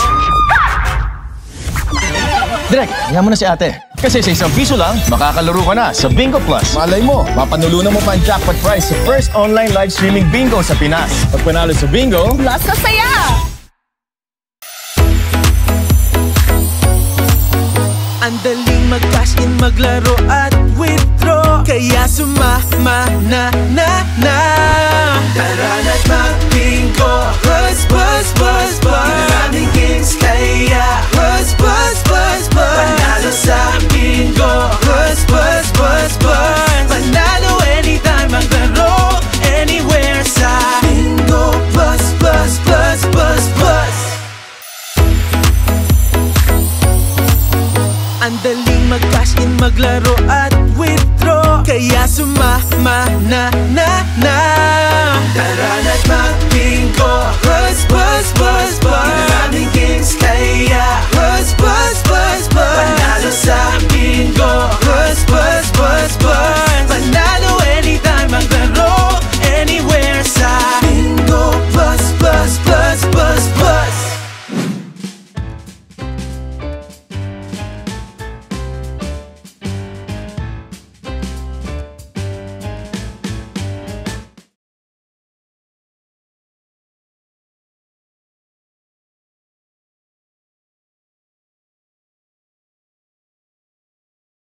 Direk, iyan mo na si ate. Kasi sa ₱1 lang, makakalaro ka na sa Bingo Plus. Malay mo, mapanulunan mo pa ang jackpot prize sa first online live streaming bingo sa Pinas. Pag panalo sa bingo, Plus sa saya. Ang daling mag-cash in, maglaro at withdraw. Kaya sumama na. Tara na't mag-bingo. Buzz, buzz, buzz, buzz. Maraming games kaya buzz, buzz, buzz, buzz. Panalo sa bingo. Buzz, buzz, buzz, buzz. Panalo anytime, maglaro anywhere sa bingo. Buzz, buzz, buzz, buzz, buzz. Ang daling mag-cash in, maglaro at withdraw. Kaya sumama na. Tara na't mag-bingo.